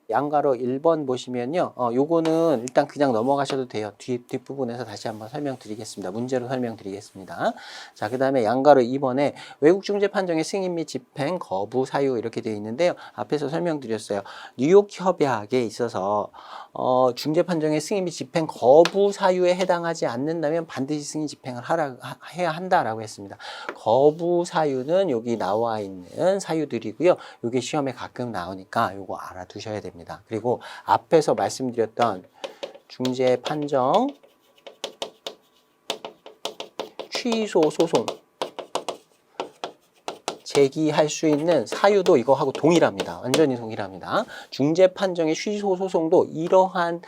양가로 1번 보시면요. 요거는 일단 그냥 넘어가셔도 돼요. 뒷부분에서 다시 한번 설명드리겠습니다. 문제로 설명드리겠습니다. 자, 그 다음에 양가로 2번에 외국 중재 판정의 승인 및 집행 거부 사유 이렇게 되어 있는데요. 앞에서 설명드렸어요. 뉴욕 협약에 있어서 중재 판정의 승인 및 집행 거부 사유에 해당하지 않는다면 반드시 승인 집행을 해야 한다라고 했습니다. 거부 사유는 여기 나와 있는 사유들이고요. 이게 시험에 가끔 나오니까 요거 알아두셔야 됩니다. 그리고 앞에서 말씀드렸던 중재 판정 취소 소송 제기할 수 있는 사유도 이거하고 동일합니다. 완전히 동일합니다. 중재 판정의 취소 소송도 이러한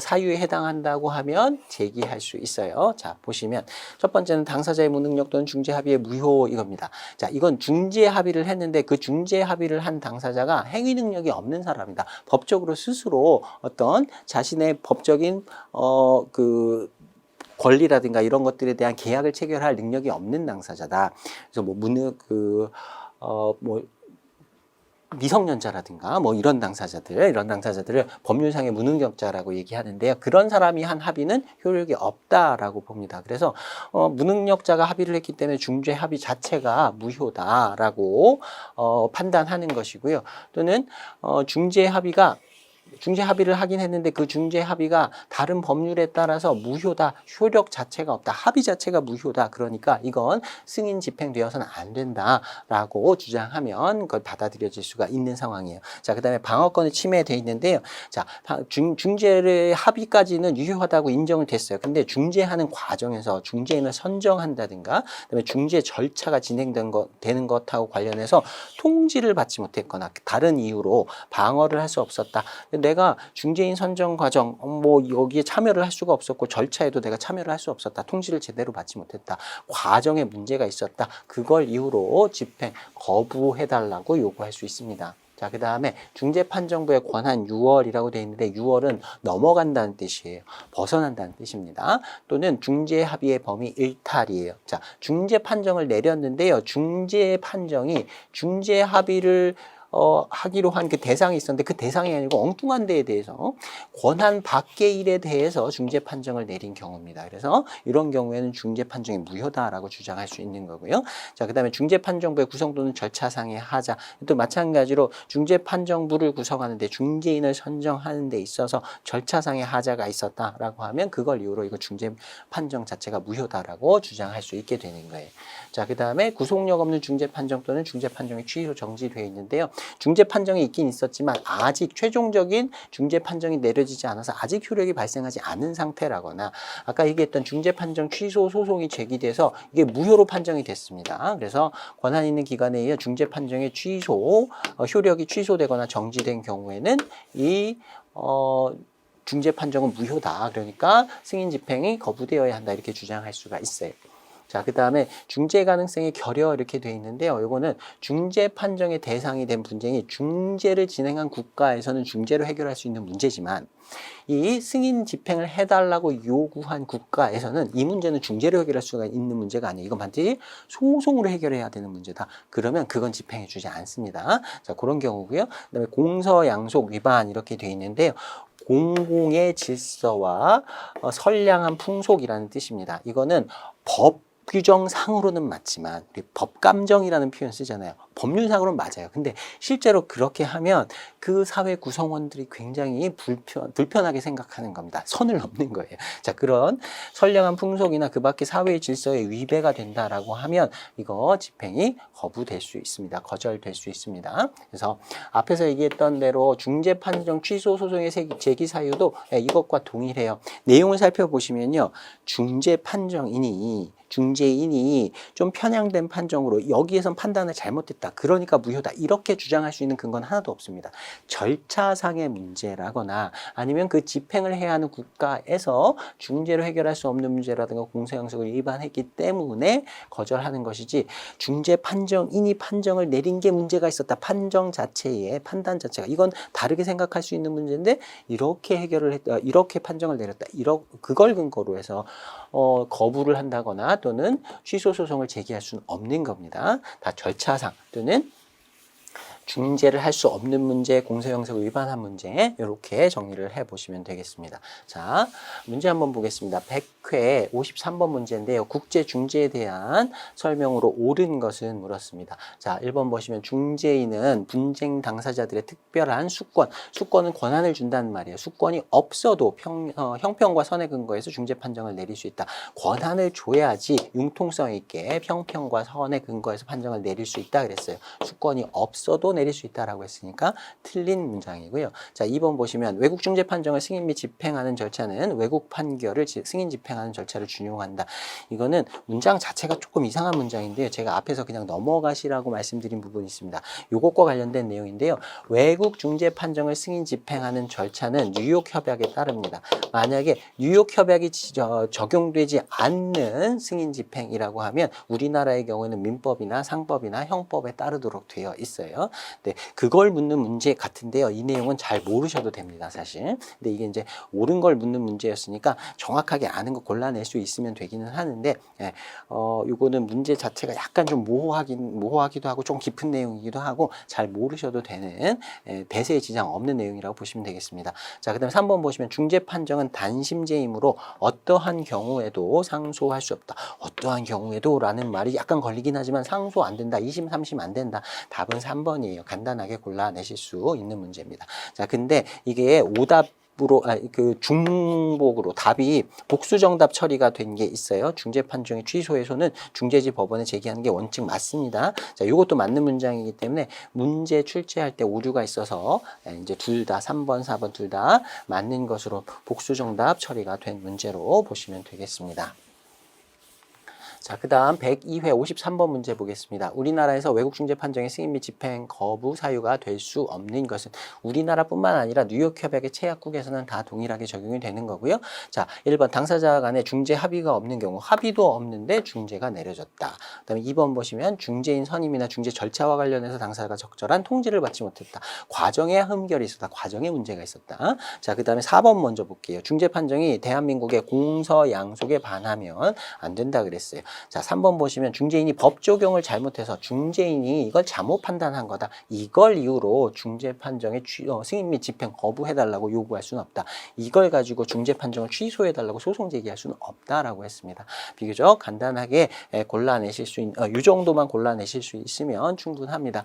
사유에 해당한다고 하면 제기할 수 있어요. 자, 보시면 첫 번째는 당사자의 무능력 또는 중재 합의의 무효 이겁니다. 자, 이건 중재 합의를 했는데 그 중재 합의를 한 당사자가 행위 능력이 없는 사람이다. 법적으로 스스로 어떤 자신의 법적인 권리라든가 이런 것들에 대한 계약을 체결할 능력이 없는 당사자다. 그래서 미성년자라든가 이런 당사자들을 법률상의 무능력자라고 얘기하는데요. 그런 사람이 한 합의는 효력이 없다라고 봅니다. 그래서 무능력자가 합의를 했기 때문에 중재 합의 자체가 무효다라고 판단하는 것이고요. 또는 중재 합의가 중재 합의를 하긴 했는데 그 중재 합의가 다른 법률에 따라서 무효다. 효력 자체가 없다. 합의 자체가 무효다. 그러니까 이건 승인 집행되어서는 안 된다라고 주장하면 그걸 받아들여질 수가 있는 상황이에요. 자, 그다음에 방어권이 침해돼 있는데요. 자, 중재의 합의까지는 유효하다고 인정을 됐어요. 근데 중재하는 과정에서 중재인을 선정한다든가 그다음에 중재 절차가 되는 것하고 관련해서 통지를 받지 못했거나 다른 이유로 방어를 할 수 없었다. 내가 중재인 선정 과정 뭐 여기에 참여를 할 수가 없었고 절차에도 내가 참여를 할 수 없었다. 통지를 제대로 받지 못했다. 과정에 문제가 있었다. 그걸 이유로 집행 거부해달라고 요구할 수 있습니다. 자, 그 다음에 중재판정부의 권한 6월이라고 되어 있는데 6월은 넘어간다는 뜻이에요. 벗어난다는 뜻입니다. 또는 중재합의의 범위 일탈이에요. 자, 중재판정을 내렸는데요. 중재판정이 중재합의를 하기로 한 그 대상이 있었는데 그 대상이 아니고 엉뚱한 데에 대해서 권한 밖의 일에 대해서 중재 판정을 내린 경우입니다. 그래서 이런 경우에는 중재 판정이 무효다라고 주장할 수 있는 거고요. 자, 그다음에 중재 판정부의 구성도는 절차상의 하자. 또 마찬가지로 중재 판정부를 구성하는데 중재인을 선정하는 데 있어서 절차상의 하자가 있었다라고 하면 그걸 이유로 이거 중재 판정 자체가 무효다라고 주장할 수 있게 되는 거예요. 자, 그다음에 구속력 없는 중재 판정 또는 중재 판정이 취소 정지되어 있는데요. 중재 판정이 있긴 있었지만 아직 최종적인 중재 판정이 내려지지 않아서 아직 효력이 발생하지 않은 상태라거나 아까 얘기했던 중재 판정 취소 소송이 제기돼서 이게 무효로 판정이 됐습니다. 그래서 권한 있는 기관에 의해 중재 판정의 효력이 취소되거나 정지된 경우에는 이 중재 판정은 무효다. 그러니까 승인 집행이 거부되어야 한다. 이렇게 주장할 수가 있어요. 자, 그 다음에 중재 가능성이 결여 이렇게 되어 있는데요. 이거는 중재 판정의 대상이 된 분쟁이 중재를 진행한 국가에서는 중재로 해결할 수 있는 문제지만 이 승인 집행을 해달라고 요구한 국가에서는 이 문제는 중재로 해결할 수가 있는 문제가 아니에요. 이건 반드시 소송으로 해결해야 되는 문제다. 그러면 그건 집행해 주지 않습니다. 자, 그런 경우고요. 그다음에 공서양속 위반 이렇게 되어 있는데요. 공공의 질서와 선량한 풍속이라는 뜻입니다. 이거는 법 규정상으로는 맞지만 우리 법감정이라는 표현 쓰잖아요. 법률상으로는 맞아요. 근데 실제로 그렇게 하면 그 사회 구성원들이 굉장히 불편하게 생각하는 겁니다. 선을 넘는 거예요. 자, 그런 선량한 풍속이나 그 밖의 사회의 질서에 위배가 된다라고 하면 이거 집행이 거부될 수 있습니다. 거절될 수 있습니다. 그래서 앞에서 얘기했던 대로 중재 판정 취소 소송의 제기 사유도 이것과 동일해요. 내용을 살펴보시면요. 중재인이 좀 편향된 판정으로 여기에선 판단을 잘못했다. 그러니까 무효다. 이렇게 주장할 수 있는 근거는 하나도 없습니다. 절차상의 문제라거나 아니면 그 집행을 해야 하는 국가에서 중재로 해결할 수 없는 문제라든가 공소양속을 위반했기 때문에 거절하는 것이지 중재 판정인이 판정을 내린 게 문제가 있었다. 판단 자체가 이건 다르게 생각할 수 있는 문제인데 이렇게 해결을 했다. 이렇게 판정을 내렸다. 그걸 근거로 해서 거부를 한다거나 또는 취소 소송을 제기할 수는 없는 겁니다. 다 절차상 또는 중재를 할 수 없는 문제, 공소형식을 위반한 문제 이렇게 정리를 해보시면 되겠습니다. 자, 문제 한번 보겠습니다. 100회 53번 문제인데요. 국제중재에 대한 설명으로 옳은 것은 물었습니다. 자, 1번 보시면 중재인은 분쟁 당사자들의 특별한 수권은 권한을 준다는 말이에요. 수권이 없어도 형평과 선에 근거해서 중재 판정을 내릴 수 있다. 권한을 줘야지 융통성 있게 형평과 선에 근거해서 판정을 내릴 수 있다 그랬어요. 수권이 없어도 내릴 수 있다라고 했으니까 틀린 문장이고요. 자, 2번 보시면 외국 중재 판정을 승인 및 집행하는 절차는 외국 판결을 승인 집행하는 절차를 준용한다. 이거는 문장 자체가 조금 이상한 문장인데요. 제가 앞에서 그냥 넘어가시라고 말씀드린 부분이 있습니다. 요것과 관련된 내용인데요. 외국 중재 판정을 승인 집행하는 절차는 뉴욕 협약에 따릅니다. 만약에 뉴욕 협약이 적용되지 않는 승인 집행이라고 하면 우리나라의 경우에는 민법이나 상법이나 형법에 따르도록 되어 있어요. 네, 그걸 묻는 문제 같은데요. 이 내용은 잘 모르셔도 됩니다, 사실. 근데 이게 이제 옳은 걸 묻는 문제였으니까 정확하게 아는 거 골라낼 수 있으면 되기는 하는데, 이거는 문제 자체가 약간 좀 모호하기도 하고 좀 깊은 내용이기도 하고 잘 모르셔도 되는 대세에 지장 없는 내용이라고 보시면 되겠습니다. 자, 그다음 3번 보시면 중재 판정은 단심제이므로 어떠한 경우에도 상소할 수 없다. 어떠한 경우에도 라는 말이 약간 걸리긴 하지만 상소 안 된다. 2심, 3심 안 된다. 답은 3번이에요. 4번이에요. 간단하게 골라내실 수 있는 문제입니다. 자, 근데 이게 오답으로 그 중복으로 답이 복수 정답 처리가 된 게 있어요. 중재 판정의 취소에서는 중재지 법원에 제기하는 게 원칙 맞습니다. 자, 이것도 맞는 문장이기 때문에 문제 출제할 때 오류가 있어서 이제 둘 다 3번, 4번 둘 다 맞는 것으로 복수 정답 처리가 된 문제로 보시면 되겠습니다. 자, 그 다음 102회 53번 문제 보겠습니다. 우리나라에서 외국 중재 판정의 승인 및 집행 거부 사유가 될 수 없는 것은 우리나라뿐만 아니라 뉴욕 협약의 체약국에서는 다 동일하게 적용이 되는 거고요. 자, 1번 당사자 간에 중재 합의가 없는 경우 합의도 없는데 중재가 내려졌다. 그 다음에 2번 보시면 중재인 선임이나 중재 절차와 관련해서 당사자가 적절한 통지를 받지 못했다. 과정에 흠결이 있었다. 과정에 문제가 있었다. 자, 그 다음에 4번 먼저 볼게요. 중재 판정이 대한민국의 공서 양속에 반하면 안 된다 그랬어요. 자, 3번 보시면 중재인이 법 적용을 잘못해서 중재인이 이걸 잘못 판단한 거다. 이걸 이유로 중재 판정의 승인 및 집행 거부해달라고 요구할 수는 없다. 이걸 가지고 중재 판정을 취소해달라고 소송 제기할 수는 없다라고 했습니다. 비교적 간단하게 골라내실 수 있는, 이 정도만 골라내실 수 있으면 충분합니다.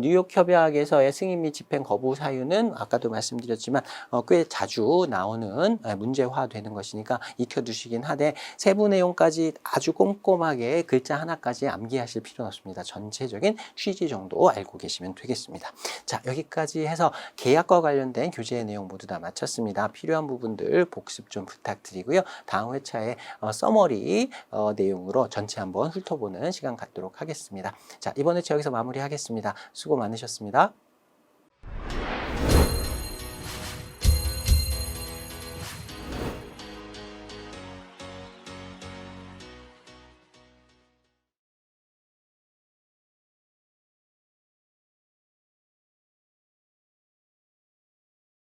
뉴욕 협약에서의 승인 및 집행 거부 사유는 아까도 말씀드렸지만 꽤 자주 나오는 문제화되는 것이니까 익혀두시긴 하되 세부 내용까지 아주 꼼꼼하게 글자 하나까지 암기하실 필요는 없습니다. 전체적인 취지 정도 알고 계시면 되겠습니다. 자, 여기까지 해서 계약과 관련된 교재의 내용 모두 다 마쳤습니다. 필요한 부분들 복습 좀 부탁드리고요. 다음 회차에 서머리 내용으로 전체 한번 훑어보는 시간 갖도록 하겠습니다. 자, 이번 회차 여기서 마무리하겠습니다. 수고 많으셨습니다.